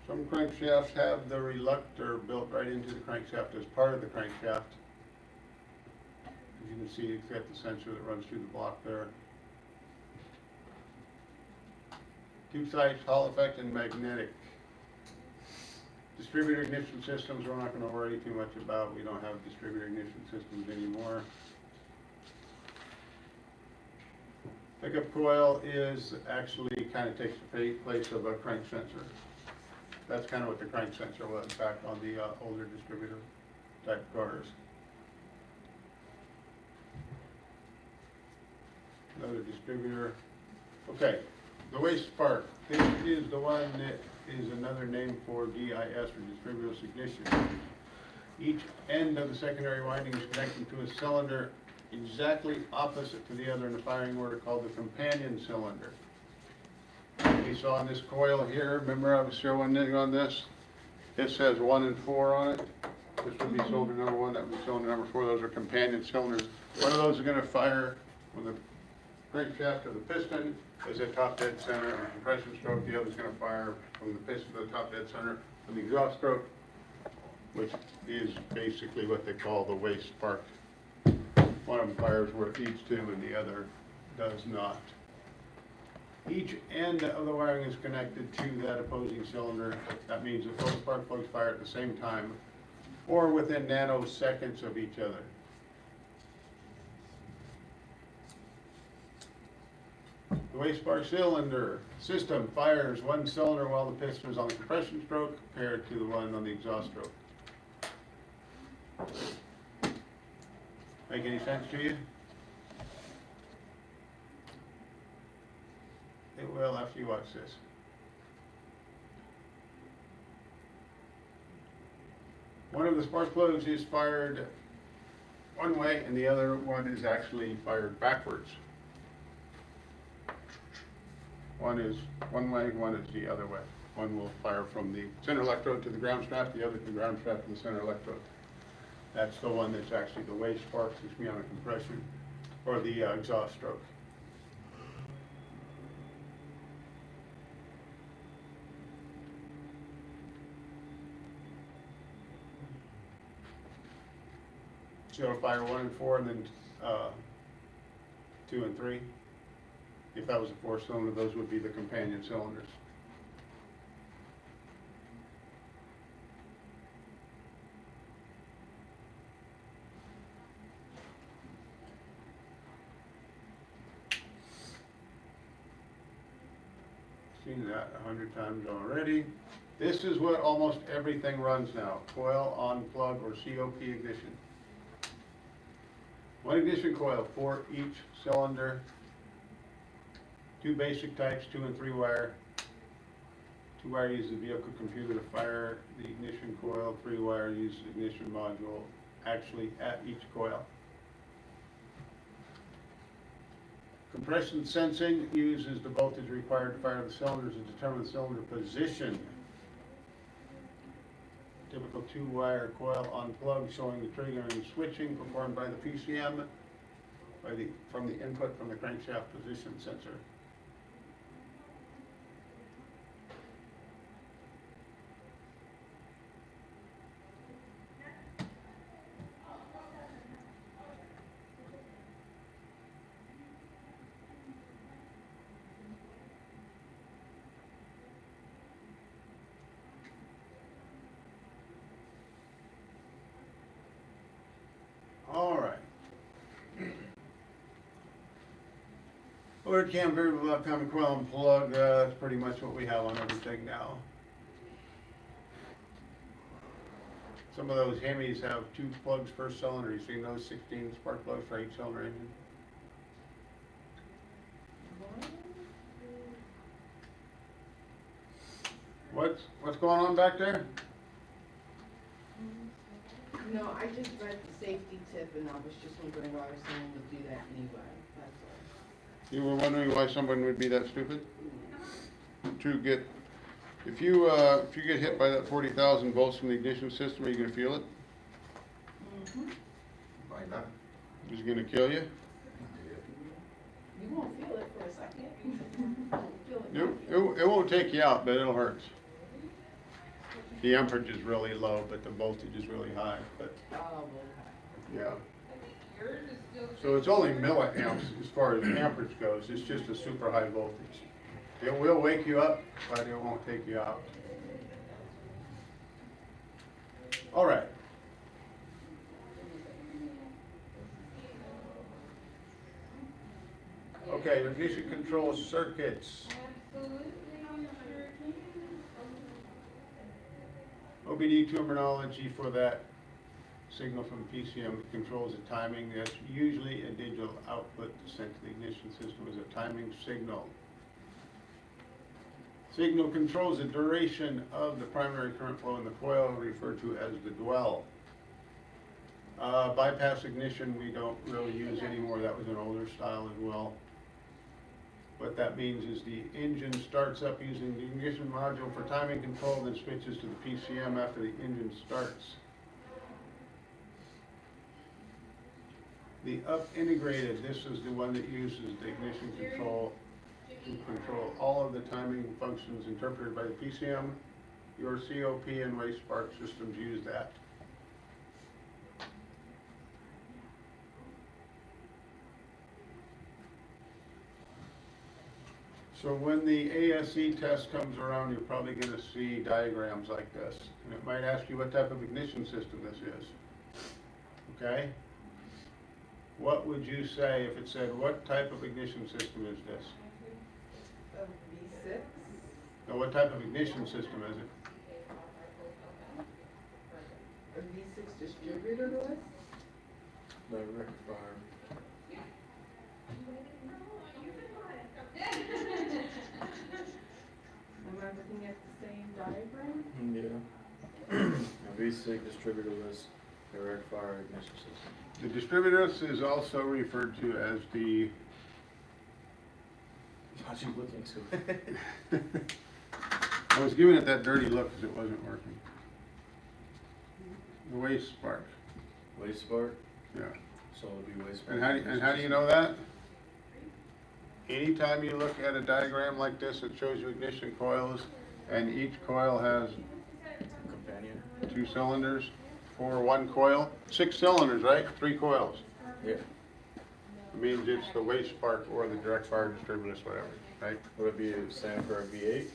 [SPEAKER 1] Some crankshafts have the reluctor built right into the crankshaft as part of the crankshaft. As you can see, it's got the sensor that runs through the block there. Two sites, Hall effect and magnetic. Distributor ignition systems, we're not going to worry too much about. We don't have distributor ignition systems anymore. Pickup coil is actually kind of takes the place of a crank sensor. That's kind of what the crank sensor was back on the older distributor type cars. Another distributor. Okay, the waste spark. This is the one that is another name for DIS or distributor ignition. Each end of the secondary winding is connected to a cylinder exactly opposite to the other in the firing order called the companion cylinder. We saw on this coil here, remember I was showing you on this? It says 1 and 4 on it. This would be cylinder number 1, that would be cylinder number 4. Those are companion cylinders. One of those is going to fire when the crankshaft of the piston is at top dead center on the compression stroke. The other is going to fire from the piston to the top dead center on the exhaust stroke, which is basically what they call the waste spark. One of them fires where it needs to and the other does not. Each end of the wiring is connected to that opposing cylinder. That means that both spark plugs fire at the same time or within nanoseconds of each other. The waste spark cylinder system fires one cylinder while the piston is on the compression stroke compared to the one on the exhaust stroke. Make any sense to you? It will after you watch this. One of the spark plugs is fired one way and the other one is actually fired backwards. One is one way, one is the other way. One will fire from the center electrode to the ground strap, the other to the ground strap to the center electrode. That's the one that's actually the waste spark, which be on a compression, or the exhaust stroke. So it'll fire 1 and 4 and then 2 and 3. If that was a 4-cylinder, those would be the companion cylinders. Seen that 100 times already. This is what almost everything runs now. Coil on plug or COP ignition. One ignition coil for each cylinder. 2 basic types, 2 and 3 wire. 2 wire uses the vehicle computer to fire the ignition coil. 3 wire uses the ignition module actually at each coil. Compression sensing uses the voltage required to fire the cylinders to determine the cylinder position. Typical 2-wire coil on plug showing the triggering and switching performed by the PCM from the input from the crankshaft position sensor. Or it can vary with upcoming coil and plug, that's pretty much what we have on everything now. Some of those Hemis have 2 plugs per cylinder, you seen those 16 spark plugs for each cylinder engine? What's going on back there?
[SPEAKER 2] No, I just read the safety tip and I was just wondering why someone would do that anyway, that's all.
[SPEAKER 1] You were wondering why someone would be that stupid? To get, if you get hit by that 40,000 volts from the ignition system, are you gonna feel it?
[SPEAKER 9] Might not.
[SPEAKER 1] Is it gonna kill you?
[SPEAKER 2] You won't feel it for a second. Feel it
[SPEAKER 1] No, it won't take you out, but it'll hurt. The amperage is really low, but the voltage is really high, but,
[SPEAKER 2] Oh,
[SPEAKER 1] yeah. So it's only milliamps as far as amperage goes, it's just a super high voltage. It will wake you up, but it won't take you out. All right. Okay, ignition control circuits. OBD terminology for that signal from PCM controls the timing. That's usually a digital output sent to the ignition system as a timing signal. Signal controls the duration of the primary current flow in the coil, referred to as the dwell. Bypass ignition we don't really use anymore. That was an older style as well. What that means is the engine starts up using the ignition module for timing control, then switches to the PCM after the engine starts. The up integrated, this is the one that uses the ignition control to control all of the timing functions interpreted by the PCM. Your COP and Waste Spark systems use that. So when the ASE test comes around, you're probably going to see diagrams like this. And it might ask you what type of ignition system this is. Okay? What would you say if it said, what type of ignition system is this?
[SPEAKER 2] A V6?
[SPEAKER 1] Now, what type of ignition system is it?
[SPEAKER 2] A V6 distributorless?
[SPEAKER 5] The rectifier.
[SPEAKER 2] Am I looking at the same diagram?
[SPEAKER 5] Yeah. A V6 distributorless rectifier ignition system.
[SPEAKER 1] The distributorless is also referred to as the
[SPEAKER 5] How'd you look into it?
[SPEAKER 1] I was giving it that dirty look because it wasn't working. The waste spark,
[SPEAKER 5] Waste spark,
[SPEAKER 1] yeah.
[SPEAKER 5] so it'll be waste spark.
[SPEAKER 1] And how do you know that? Anytime you look at a diagram like this, it shows you ignition coils, and each coil has
[SPEAKER 5] Companion.
[SPEAKER 1] 2 cylinders for 1 coil. 6 cylinders, right? 3 coils.
[SPEAKER 5] Yeah.
[SPEAKER 1] It means it's the waste spark or the direct fire distributorless, whatever, right?
[SPEAKER 5] Would it be the same for a V8?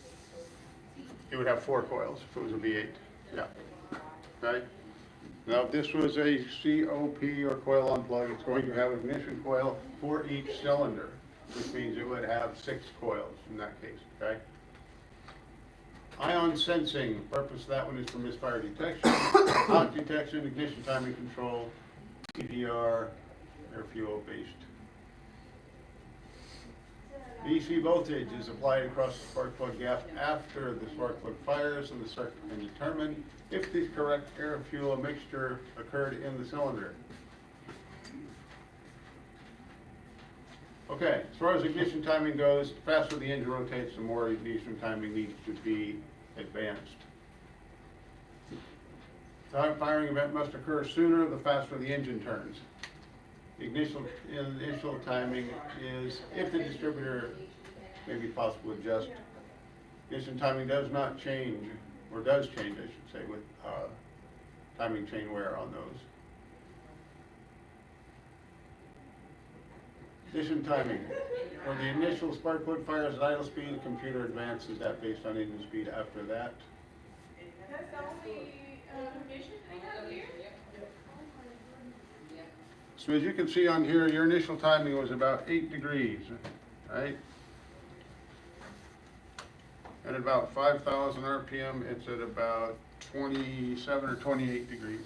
[SPEAKER 1] It would have 4 coils if it was a V8, yeah. Okay? Now, if this was a COP or coil unplug, it's going to have an ignition coil for each cylinder, which means it would have 6 coils in that case, okay? Ion sensing, purpose of that one is for misfire detection, hot detection, ignition timing control, CDR, air fuel based. DC voltage is applied across the spark plug gap after the spark plug fires, and the circuit can determine if the correct air fuel mixture occurred in the cylinder. Okay, as far as ignition timing goes, the faster the engine rotates, the more ignition timing needs to be advanced. The firing event must occur sooner, the faster the engine turns. The initial timing is if the distributor may be possible to adjust. Ignition timing does not change, or does change, I should say, with timing chain wear on those. Ignition timing. When the initial spark plug fires at idle speed, the computer advances that based on engine speed after that.
[SPEAKER 7] That's the only information they have here?
[SPEAKER 1] So as you can see on here, your initial timing was about 8 degrees. right? At about 5,000 RPM, it's at about 27 or 28 degrees.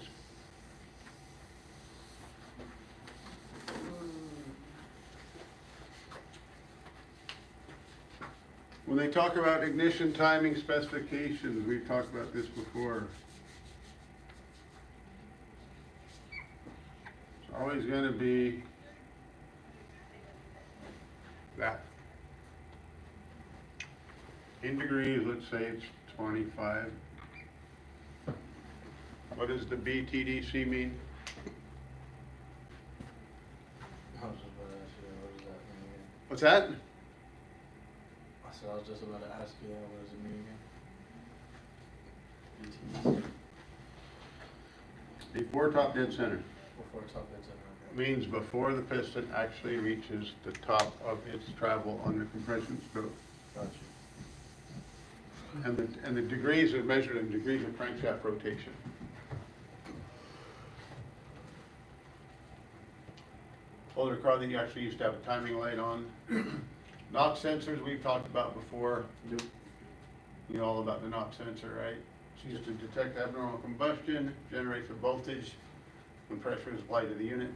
[SPEAKER 1] When they talk about ignition timing specifications, we've talked about this before. It's always going to be that. In degrees, let's say it's 25. What does the BTDC mean?
[SPEAKER 5] I was just about to ask you that. What does that mean again?
[SPEAKER 1] What's that?
[SPEAKER 5] So I was just about to ask you that. What does it mean again? BTDC.
[SPEAKER 1] Before top dead center.
[SPEAKER 5] Before top dead center.
[SPEAKER 1] Means before the piston actually reaches the top of its travel on the compression stroke.
[SPEAKER 5] Gotcha.
[SPEAKER 1] And the degrees are measured in degrees of crankshaft rotation. Older car that you actually used to have a timing light on. NOx sensors we've talked about before.
[SPEAKER 5] Yep.
[SPEAKER 1] You know all about the NOx sensor, right? It's used to detect abnormal combustion, generates a voltage when pressure is applied to the unit.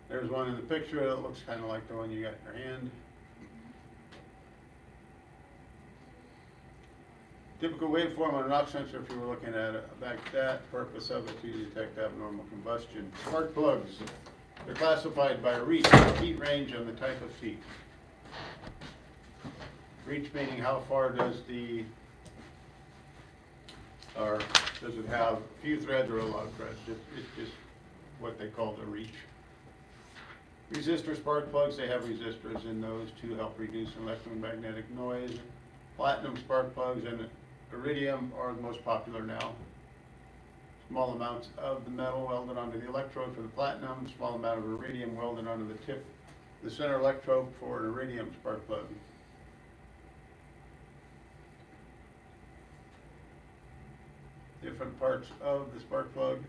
[SPEAKER 1] There's one in the picture that looks kind of like the one you got in your hand. Typical waveform on a NOx sensor, if you were looking at it like that, purpose of it to detect abnormal combustion. Spark plugs, they're classified by reach, heat range, and the type of seat. Reach meaning how far does it have a few threads or a lot of threads? It's just what they call the reach. Resistor spark plugs, they have resistors in those to help reduce electromagnetic noise. Platinum spark plugs and iridium are the most popular now. Small amounts of the metal welded onto the electrode for the platinum, small amount of iridium welded onto the tip, the center electrode for an iridium spark plug. Different parts of the spark plug.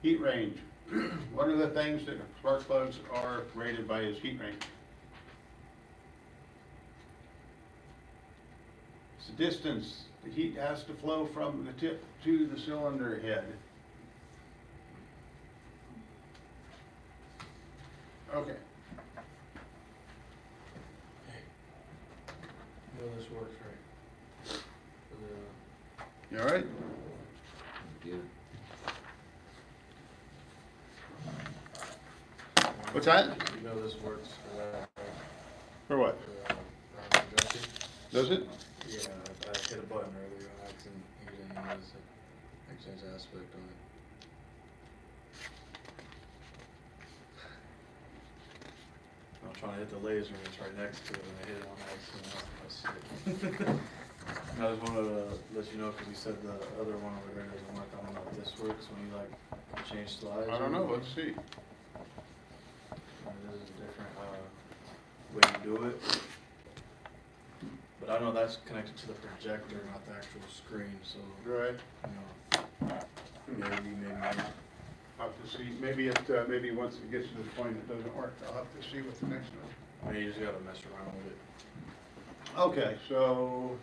[SPEAKER 1] Heat range. One of the things that spark plugs are rated by is heat range. It's the distance the heat has to flow from the tip to the cylinder head. Okay.
[SPEAKER 5] No, this works right.
[SPEAKER 1] You all right?
[SPEAKER 8] Good.
[SPEAKER 1] What's that?
[SPEAKER 5] You know this works for that, right?
[SPEAKER 1] For what?
[SPEAKER 5] For, junction?
[SPEAKER 1] Does it?
[SPEAKER 5] Yeah, I hit a button earlier on accident. He didn't use the exchange aspect on it. I'm trying to hit the laser and it's right next to it and I hit it on accident. I just wanted to let you know because you said the other one over there doesn't work. I don't know if this works when you like change slides.
[SPEAKER 1] I don't know, let's see.
[SPEAKER 5] This is a different way to do it. But I know that's connected to the projector, not the actual screen, so,
[SPEAKER 1] Right.
[SPEAKER 5] you know, maybe not.
[SPEAKER 1] I'll have to see, maybe maybe once it gets to the point it doesn't work, I'll have to see what's the next one.
[SPEAKER 5] Maybe you just gotta mess around with it.
[SPEAKER 1] Okay, so,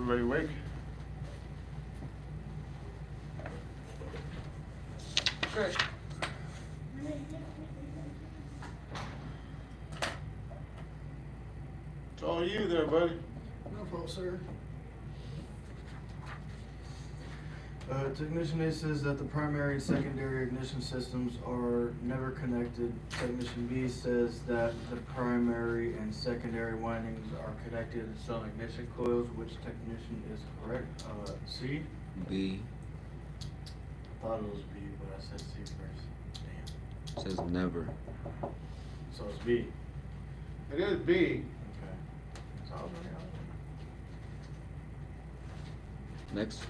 [SPEAKER 1] Everybody awake? Okay. It's all you there, buddy.
[SPEAKER 3] No problem, sir. Technician A says that the primary and secondary ignition systems are never connected. Technician B says that the primary and secondary windings are connected in some ignition coils. Which technician is correct? C?
[SPEAKER 8] B.
[SPEAKER 3] I thought it was B, but I said C first. Damn.
[SPEAKER 8] Says never.
[SPEAKER 3] So it's B.
[SPEAKER 1] It is B.
[SPEAKER 3] Okay. So I was right.
[SPEAKER 8] Next.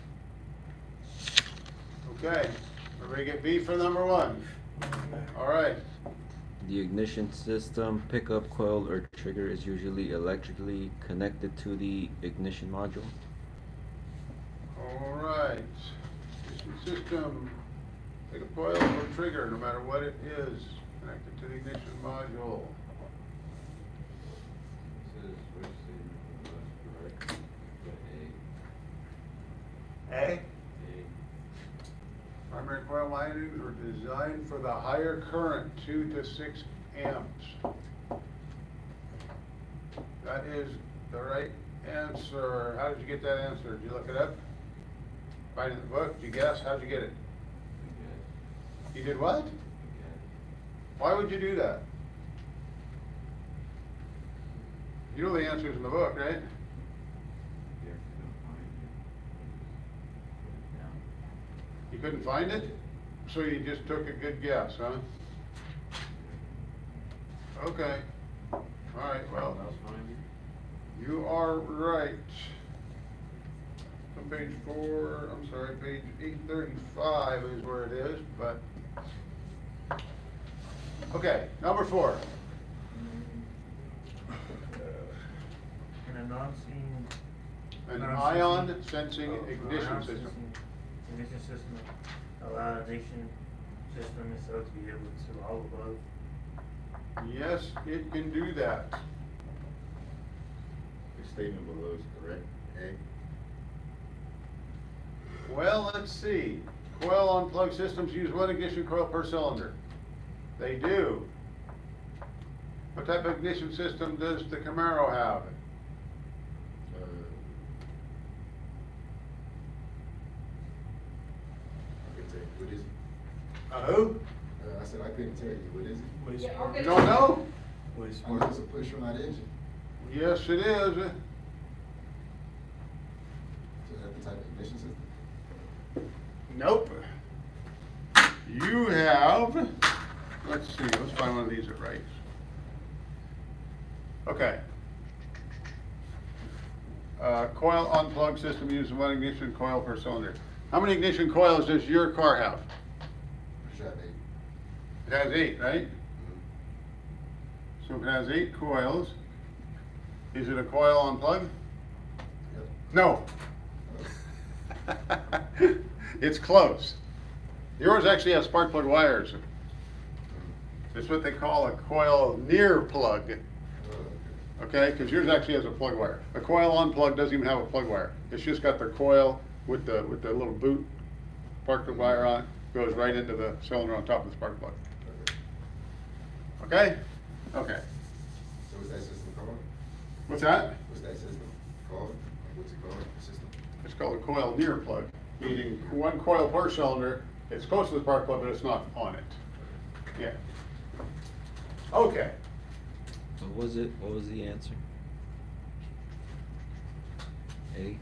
[SPEAKER 1] Okay, everybody get B for number one. All right.
[SPEAKER 8] The ignition system pickup coil or trigger is usually electrically connected to the ignition module.
[SPEAKER 1] All right. Ignition system, take a coil or trigger, no matter what it is, connected to the ignition module.
[SPEAKER 4] Says which statement was correct, but
[SPEAKER 1] A.
[SPEAKER 4] A.
[SPEAKER 1] Primary coil windings were designed for the higher current, 2 to 6 amps. That is the right answer. How did you get that answer? Did you look it up? Find it in the book? Did you guess? How'd you get it? You did what? Why would you do that? You know the answer's in the book, right? You couldn't find it? So you just took a good guess, huh? Okay. All right, well, you are right. On page 4, I'm sorry, page 835 is where it is, but. Okay, number 4.
[SPEAKER 6] In a non-seen.
[SPEAKER 1] An
[SPEAKER 6] non-sensing-
[SPEAKER 1] ion sensing
[SPEAKER 6] oh,
[SPEAKER 1] ignition
[SPEAKER 6] non-sensing
[SPEAKER 1] system.
[SPEAKER 6] Ignition system allow ignition system itself to be able to all above.
[SPEAKER 1] Yes, it can do that.
[SPEAKER 9] The statement below is correct. A.
[SPEAKER 1] Well, let's see. Coil on plug systems use one ignition coil per cylinder. They do. What type of ignition system does the Camaro have?
[SPEAKER 9] I can tell you. What is it?
[SPEAKER 1] Who?
[SPEAKER 9] I said I couldn't tell you. What is it?
[SPEAKER 3] What is
[SPEAKER 7] Yeah, okay.
[SPEAKER 1] You don't know?
[SPEAKER 3] What is
[SPEAKER 9] I know it's a push-rod engine.
[SPEAKER 1] Yes, it is.
[SPEAKER 9] So that's the type of ignition system?
[SPEAKER 1] Nope. You have, let's see, let's find one of these that writes. Okay. Coil on plug system uses one ignition coil per cylinder. How many ignition coils does your car have?
[SPEAKER 9] Push-rod 8.
[SPEAKER 1] It has 8, right? So if it has 8 coils, is it a coil on plug?
[SPEAKER 9] Yep.
[SPEAKER 1] No. It's close. Yours actually has spark plug wires. It's what they call a coil near plug. Okay, because yours actually has a plug wire. A coil on plug doesn't even have a plug wire. It's just got the coil with the little boot spark plug wire on, goes right into the cylinder on top of the spark plug. Okay? Okay.
[SPEAKER 9] So what's that system called?
[SPEAKER 1] What's that?
[SPEAKER 9] What's that system called? What's it called? The system?
[SPEAKER 1] It's called a coil near plug, meaning one coil per cylinder. It's close to the spark plug, but it's not on it. Yeah. Okay.
[SPEAKER 8] What was it? What was the answer? A.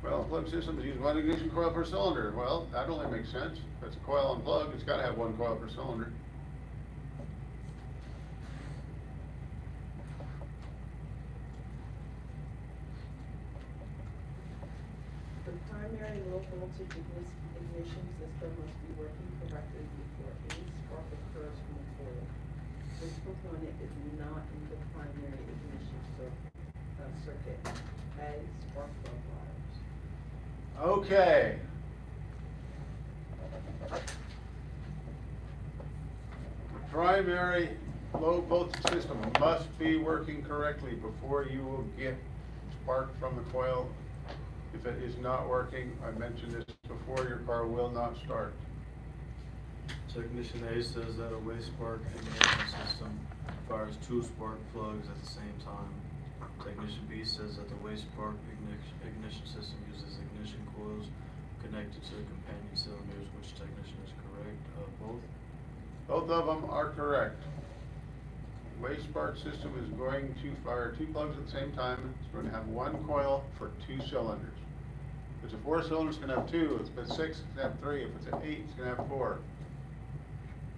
[SPEAKER 1] Well, plug systems use one ignition coil per cylinder. Well, that only makes sense. If it's a coil on plug, it's gotta have one coil per cylinder.
[SPEAKER 10] The primary low voltage ignition system must be working correctly before any spark occurs from the coil. This component is not in the primary ignition circuit as spark plug wires.
[SPEAKER 1] Okay. The primary low voltage system must be working correctly before you will get spark from the coil. If it is not working, I mentioned this before, your car will not start.
[SPEAKER 3] Technician A says that a waste spark ignition system fires 2 spark plugs at the same time. Technician B says that the waste spark ignition system uses ignition coils connected to the companion cylinders. Which technician is correct? Both?
[SPEAKER 1] Both of them are correct. Waste spark system is going to fire 2 plugs at the same time. It's going to have 1 coil for 2 cylinders. If it's a 4-cylinder, it's going to have 2. If it's a 6, it's going to have 3. If it's an 8, it's going to have 4.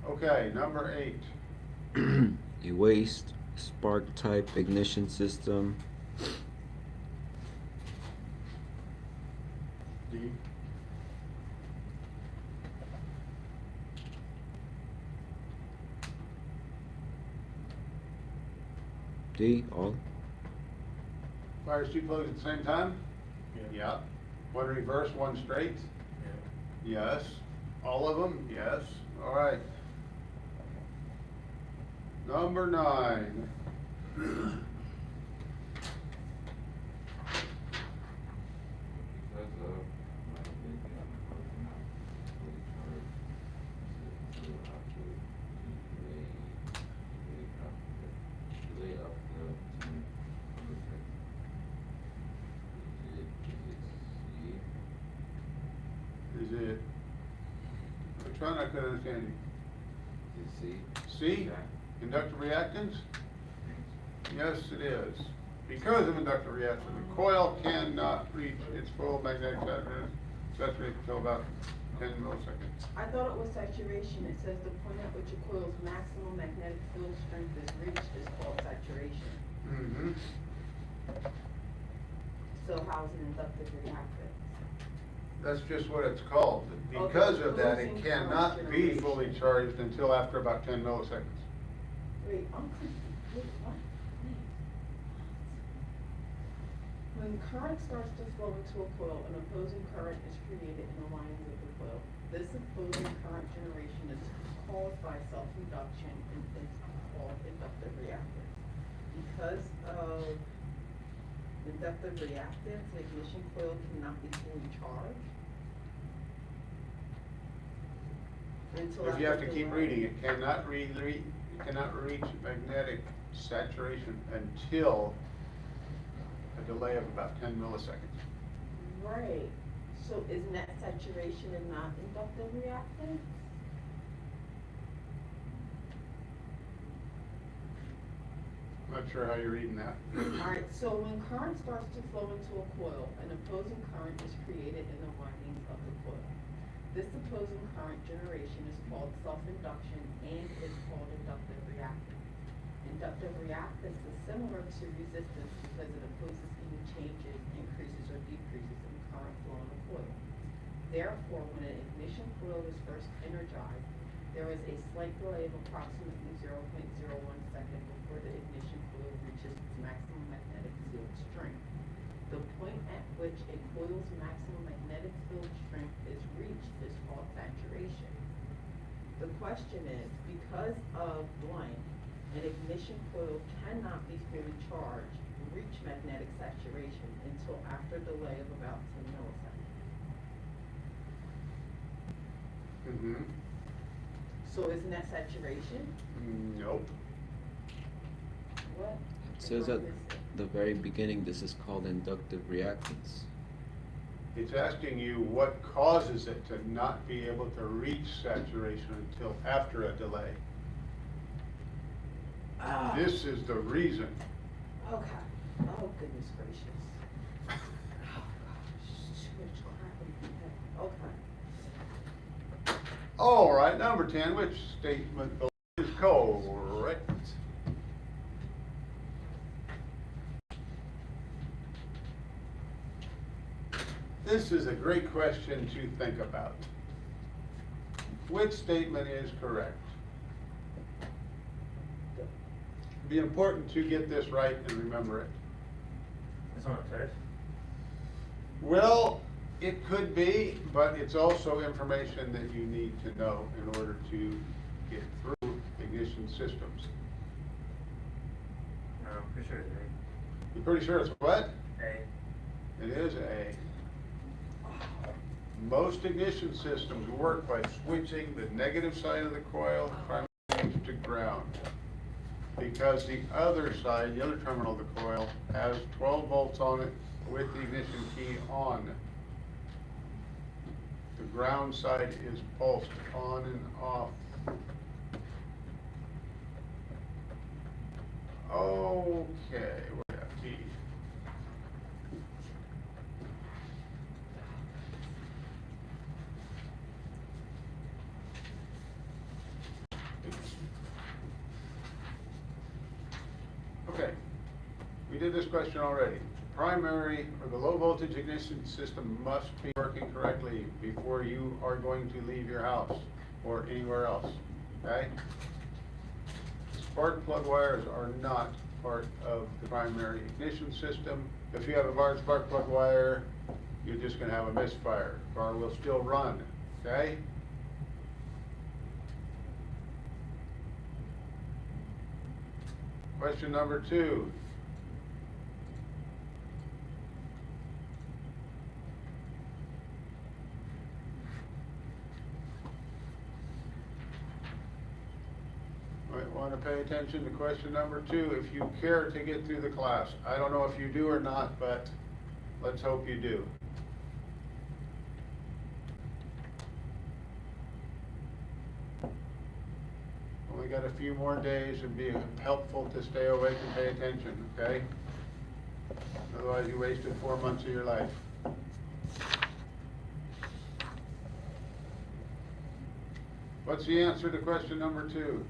[SPEAKER 1] Okay, number 8.
[SPEAKER 8] A waste spark type ignition system.
[SPEAKER 3] D?
[SPEAKER 8] D, all.
[SPEAKER 1] Fires 2 plugs at the same time?
[SPEAKER 3] Yeah.
[SPEAKER 1] 1 reverse, 1 straight?
[SPEAKER 3] Yeah.
[SPEAKER 1] Yes. All of them? Yes. All right. Number 9.
[SPEAKER 4] Because of my opinion, fully charged, fuel output, delay up the 10 milliseconds. Is it
[SPEAKER 1] Is it? Which one? I couldn't understand you.
[SPEAKER 4] C?
[SPEAKER 1] C? Inductive reactance? Yes, it is. Because of inductive reaction, the coil cannot reach its full magnetic saturation until about 10 milliseconds.
[SPEAKER 10] I thought it was saturation. It says the point at which a coil's maximum magnetic field strength is reached is called saturation.
[SPEAKER 1] Mm-hmm.
[SPEAKER 10] So how's an inductive reactance?
[SPEAKER 1] That's just what it's called. Because of that, it cannot be fully charged until after about 10 milliseconds.
[SPEAKER 10] Wait, I'm confused. Wait, what? When current starts to flow into a coil, an opposing current is created in the lines of the coil. This opposing current generation is caused by self-induction and is called inductive reactance. Because of inductive reactance, the ignition coil cannot be fully charged.
[SPEAKER 1] If you have to keep reading, it cannot reach magnetic saturation until a delay of about 10 milliseconds.
[SPEAKER 10] Right, so is net saturation and not inductive reactance?
[SPEAKER 1] I'm not sure how you're reading that.
[SPEAKER 10] Alright, so when current starts to flow into a coil, an opposing current is created in the windings of the coil. This opposing current generation is called self-induction and is called inductive reactance. Inductive reactance is similar to resistance because it opposes any changes, increases, or decreases in current flow in the coil. Therefore, when an ignition coil is first energized, there is a slight delay of approximately 0.01 second before the ignition coil reaches its maximum magnetic field strength. The point at which a coil's maximum magnetic field strength is reached is called saturation. The question is, because of blank, an ignition coil cannot be fully charged, reach magnetic saturation until after a delay of about 10 milliseconds.
[SPEAKER 1] Mm-hmm.
[SPEAKER 10] So isn't that saturation?
[SPEAKER 1] Nope.
[SPEAKER 10] What?
[SPEAKER 8] It says at the very beginning, this is called inductive reactance.
[SPEAKER 1] It's asking you what causes it to not be able to reach saturation until after a delay.
[SPEAKER 10] Ah.
[SPEAKER 1] This is the reason.
[SPEAKER 10] Okay. Oh, goodness gracious. Oh, gosh. Too much crap in my head. Okay.
[SPEAKER 1] All right, number 10, which statement is correct? This is a great question to think about. Which statement is correct? Be important to get this right and remember it.
[SPEAKER 6] It's on a test.
[SPEAKER 1] Well, it could be, but it's also information that you need to know in order to get through ignition systems.
[SPEAKER 6] No, I'm pretty sure it's A.
[SPEAKER 1] You're pretty sure it's what?
[SPEAKER 6] A.
[SPEAKER 1] It is A. Most ignition systems work by switching the negative side of the coil primary to ground. Because the other side, the other terminal of the coil, has 12 volts on it with the ignition key on. The ground side is pulsed on and off. Okay, we got B. Okay, we did this question already. Primary or the low voltage ignition system must be working correctly before you are going to leave your house or anywhere else, okay? Spark plug wires are not part of the primary ignition system. If you have a large spark plug wire, you're just gonna have a misfire. Car will still run, okay? Question number 2. Might want to pay attention to question number 2 if you care to get through the class. I don't know if you do or not, but let's hope you do. Only got a few more days. It'd be helpful to stay awake and pay attention, okay? Otherwise you wasted 4 months of your life. What's the answer to question number 2?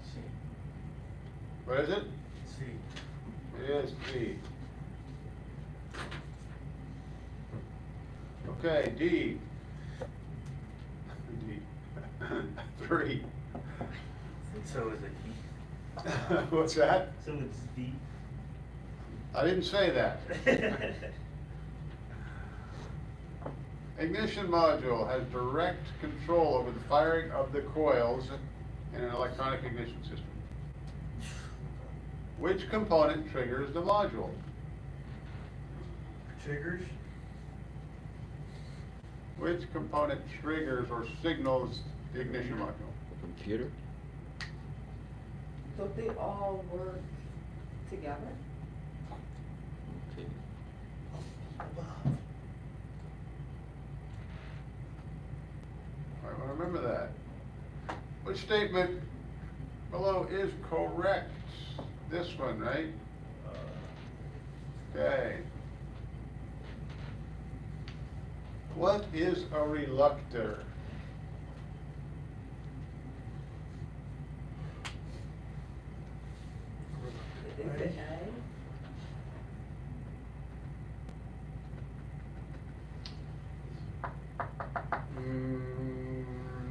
[SPEAKER 6] C.
[SPEAKER 1] What is it?
[SPEAKER 6] C.
[SPEAKER 1] It is C. Okay, D. D. 3.
[SPEAKER 6] So is it E.
[SPEAKER 1] What's that?
[SPEAKER 6] So it's D.
[SPEAKER 1] I didn't say that. Ignition module has direct control over the firing of the coils in an electronic ignition system. Which component triggers the module?
[SPEAKER 6] Triggers.
[SPEAKER 1] Which component triggers or signals the ignition module?
[SPEAKER 8] The computer?
[SPEAKER 10] Don't they all work together?
[SPEAKER 8] Okay.
[SPEAKER 1] I want to remember that. Which statement below is correct? This one, right? Okay. What is a reluctor?
[SPEAKER 10] Is it A?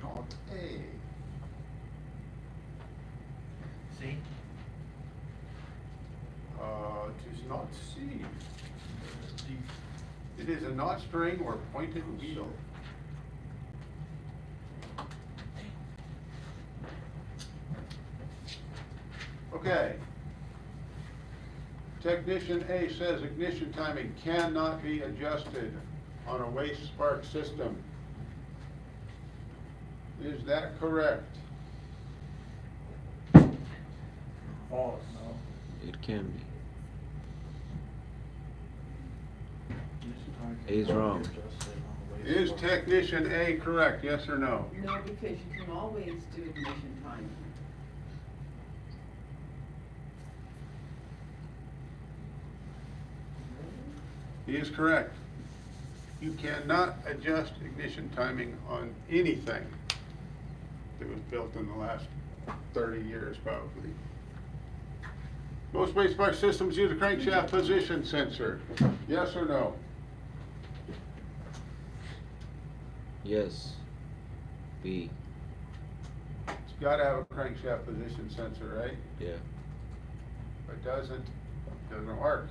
[SPEAKER 1] Not A.
[SPEAKER 6] C.
[SPEAKER 1] It is not C. It is a knot string or pointed wheel. Okay. Technician A says ignition timing cannot be adjusted on a waste spark system. Is that correct?
[SPEAKER 6] False. No.
[SPEAKER 8] It can be. A is wrong.
[SPEAKER 1] Is technician A correct, yes or no?
[SPEAKER 10] No, because you can always do ignition timing.
[SPEAKER 1] He is correct. You cannot adjust ignition timing on anything that was built in the last 30 years, probably. Most waste spark systems use a crankshaft position sensor. Yes or no?
[SPEAKER 8] Yes. B.
[SPEAKER 1] It's got to have a crankshaft position sensor, right?
[SPEAKER 8] Yeah.
[SPEAKER 1] If it doesn't work.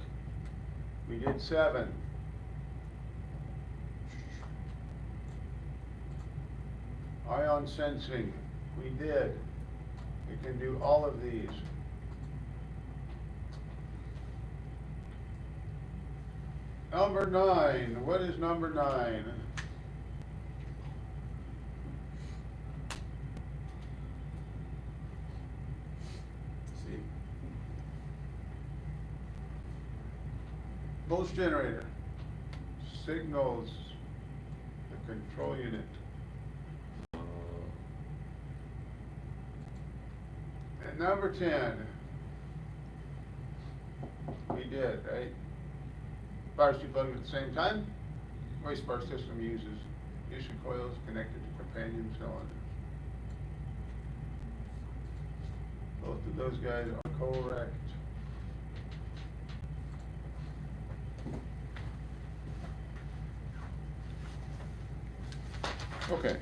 [SPEAKER 1] We did 7. Ion sensing, we did. We can do all of these. Number 9, what is number 9?
[SPEAKER 3] See,
[SPEAKER 1] Pulse generator. Signals the control unit. And number 10. We did, right? Fires two plugs at the same time. Waste bar system uses ignition coils connected to companion cylinders. Both of those guys are correct. Okay.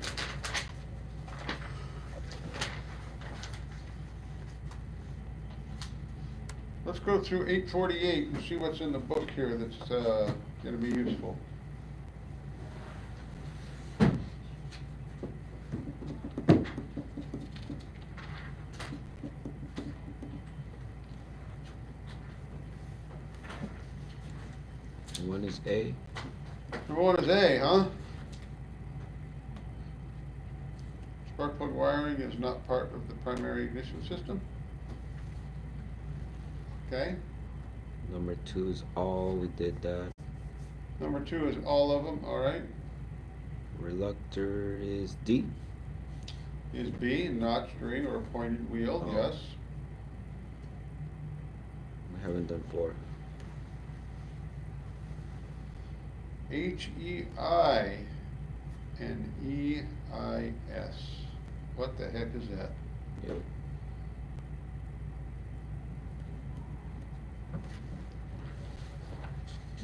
[SPEAKER 1] Let's go through 848 and see what's in the book here that's gonna be useful.
[SPEAKER 8] One is A.
[SPEAKER 1] Number 1 is A, huh? Spark plug wiring is not part of the primary ignition system. Okay.
[SPEAKER 8] Number 2 is all, we did that.
[SPEAKER 1] Number 2 is all of them, all right.
[SPEAKER 8] Reluctor is D.
[SPEAKER 1] Is B, notched ring or a pointed wheel,
[SPEAKER 8] Oh.
[SPEAKER 1] yes.
[SPEAKER 8] We haven't done 4.
[SPEAKER 1] HEI and EIS. What the heck is that?
[SPEAKER 8] Yep.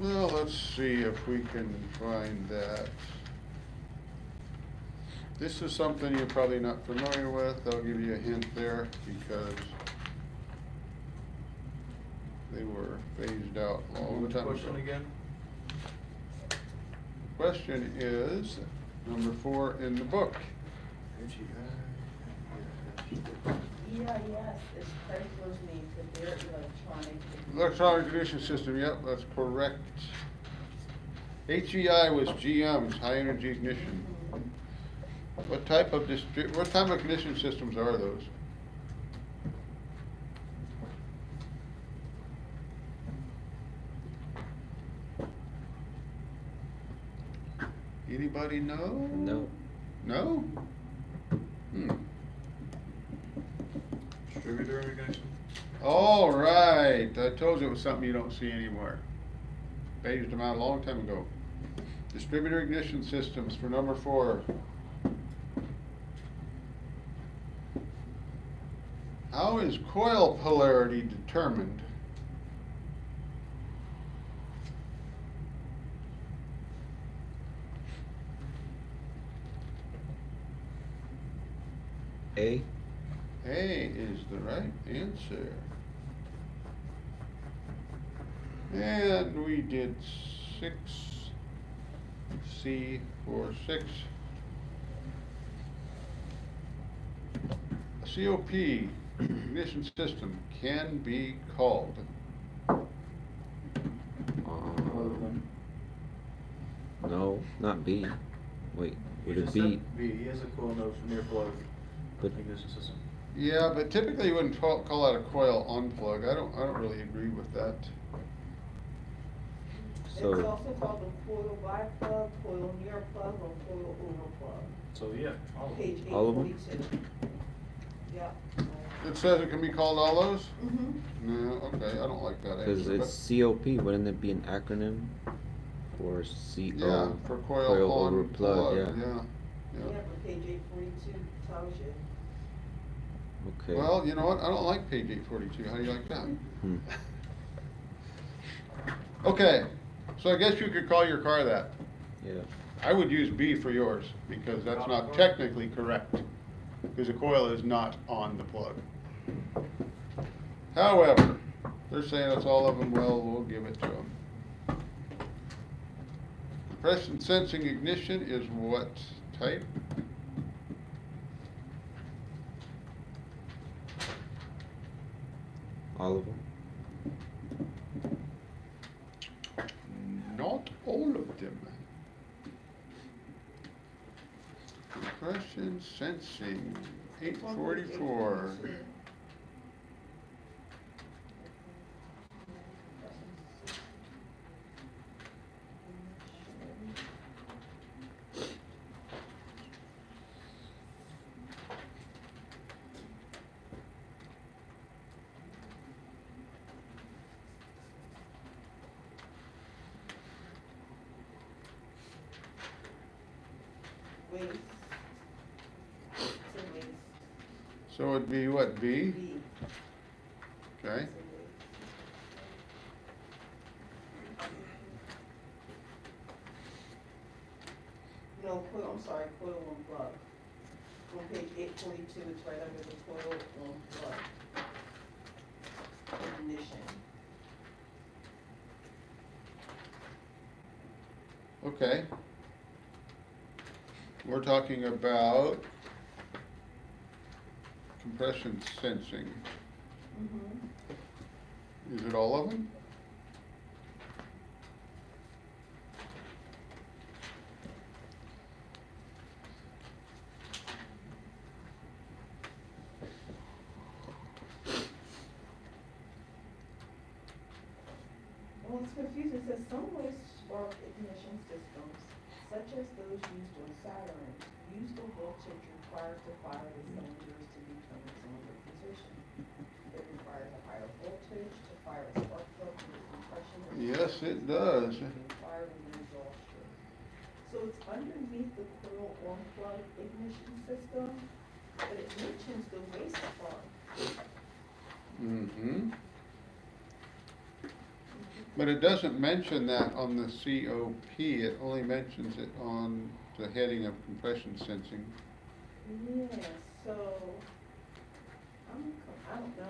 [SPEAKER 1] Well, let's see if we can find that. This is something you're probably not familiar with. I'll give you a hint there because they were phased out a long
[SPEAKER 3] which
[SPEAKER 1] time ago.
[SPEAKER 3] question again?
[SPEAKER 1] Question is number 4 in the book.
[SPEAKER 10] EIS is Craigslist's name for their electronic.
[SPEAKER 1] Electronic ignition system, yep, that's correct. HEI was GM's, high energy ignition. What type of ignition systems are those? Anybody know?
[SPEAKER 8] No.
[SPEAKER 1] No?
[SPEAKER 3] Distributor ignition?
[SPEAKER 1] All right, I told you it was something you don't see anywhere. Phased them out a long time ago. Distributor ignition systems for number 4. How is coil polarity determined?
[SPEAKER 8] A.
[SPEAKER 1] A is the right answer. And we did 6C for 6. A COP ignition system can be called.
[SPEAKER 8] No, not B. Wait,
[SPEAKER 3] You
[SPEAKER 8] would it
[SPEAKER 3] just
[SPEAKER 8] be?
[SPEAKER 3] said B, he has a cool note near plug
[SPEAKER 8] But
[SPEAKER 3] ignition system.
[SPEAKER 1] Yeah, but typically you wouldn't call that a coil unplug. I don't really agree with that.
[SPEAKER 10] It's
[SPEAKER 8] so
[SPEAKER 10] also called the coil by plug, coil near plug, or coil over plug.
[SPEAKER 3] So, yeah, all of them.
[SPEAKER 10] Page
[SPEAKER 8] All of them?
[SPEAKER 10] 842. Yep.
[SPEAKER 1] It says it can be called all those?
[SPEAKER 10] Mm-hmm.
[SPEAKER 1] No, okay, I don't like that
[SPEAKER 8] because
[SPEAKER 1] answer.
[SPEAKER 8] it's COP, wouldn't it be an acronym for CO?
[SPEAKER 1] Yeah, for coil
[SPEAKER 8] coil
[SPEAKER 1] on
[SPEAKER 8] over plug, yeah.
[SPEAKER 1] yeah.
[SPEAKER 10] Yeah, but page 842 tells you.
[SPEAKER 8] Okay.
[SPEAKER 1] Well, you know what, I don't like page 842, how do you like that?
[SPEAKER 8] Hmm.
[SPEAKER 1] Okay, so I guess you could call your car that.
[SPEAKER 8] Yeah.
[SPEAKER 1] I would use B for yours, because that's not technically correct, because the coil is not on the plug. However, they're saying it's all of them, well, we'll give it to them. Compression sensing ignition is what type?
[SPEAKER 8] All of them.
[SPEAKER 1] Not item. Compression sensing, 844.
[SPEAKER 10] Waste. It's a waste.
[SPEAKER 1] So it'd be what, B?
[SPEAKER 10] B.
[SPEAKER 1] Okay.
[SPEAKER 10] It's a waste. No, coil, I'm sorry, coil on plug. On page 842, it's right under the coil on plug. Ignition.
[SPEAKER 1] Okay. We're talking about compression sensing.
[SPEAKER 10] Mm-hmm.
[SPEAKER 1] Is it all of them?
[SPEAKER 10] Well, it's confusing. It says some waste spark ignition systems, such as those used on Saturn, use the voltage required to fire the cylinders to determine cylinder position. It requires a higher voltage to fire a spark plug with compression.
[SPEAKER 1] Yes, it does.
[SPEAKER 10] Being fired in the exhaust stroke. So it's underneath the coil on plug ignition system, but it mentions the waste spark.
[SPEAKER 1] Mm-hmm. But it doesn't mention that on the COP, it only mentions it on the heading of compression sensing.
[SPEAKER 10] Yeah, so, I don't know,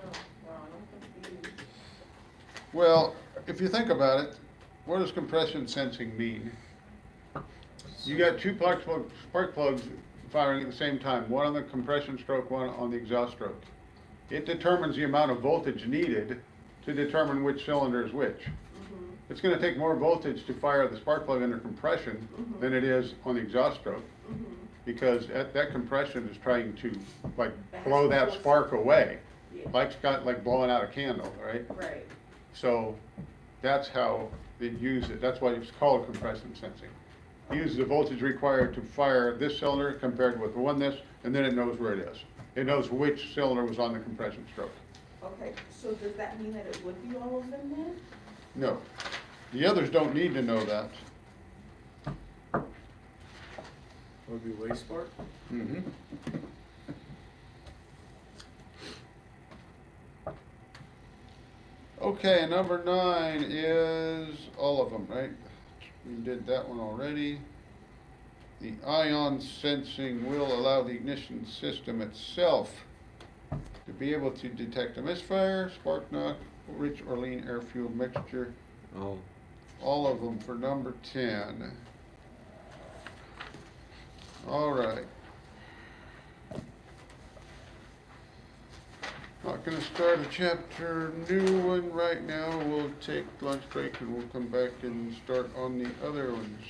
[SPEAKER 10] Ron, I'm confused.
[SPEAKER 1] Well, if you think about it, what does compression sensing mean? You got two spark plugs firing at the same time, one on the compression stroke, one on the exhaust stroke. It determines the amount of voltage needed to determine which cylinder is which. It's gonna take more voltage to fire the spark plug under compression than it is on the exhaust stroke, because that compression is trying to like blow that spark away,
[SPEAKER 10] Yeah.
[SPEAKER 1] like blowing out a candle, right?
[SPEAKER 10] Right,
[SPEAKER 1] So that's how they use it. That's why it's called compression sensing. It uses the voltage required to fire this cylinder compared with the one this, and then it knows where it is. It knows which cylinder was on the compression stroke.
[SPEAKER 10] okay, so does that mean that it would be all of them then?
[SPEAKER 1] No. The others don't need to know that.
[SPEAKER 3] Would be waste spark?
[SPEAKER 1] Mm-hmm. Okay, number 9 is all of them, right? We did that one already. The ion sensing will allow the ignition system itself to be able to detect a misfire, spark knock, rich or lean air fuel mixture.
[SPEAKER 8] Oh,
[SPEAKER 1] All of them for number 10. All right. Not gonna start a chapter new one right now. We'll take lunch break and we'll come back and start on the other ones.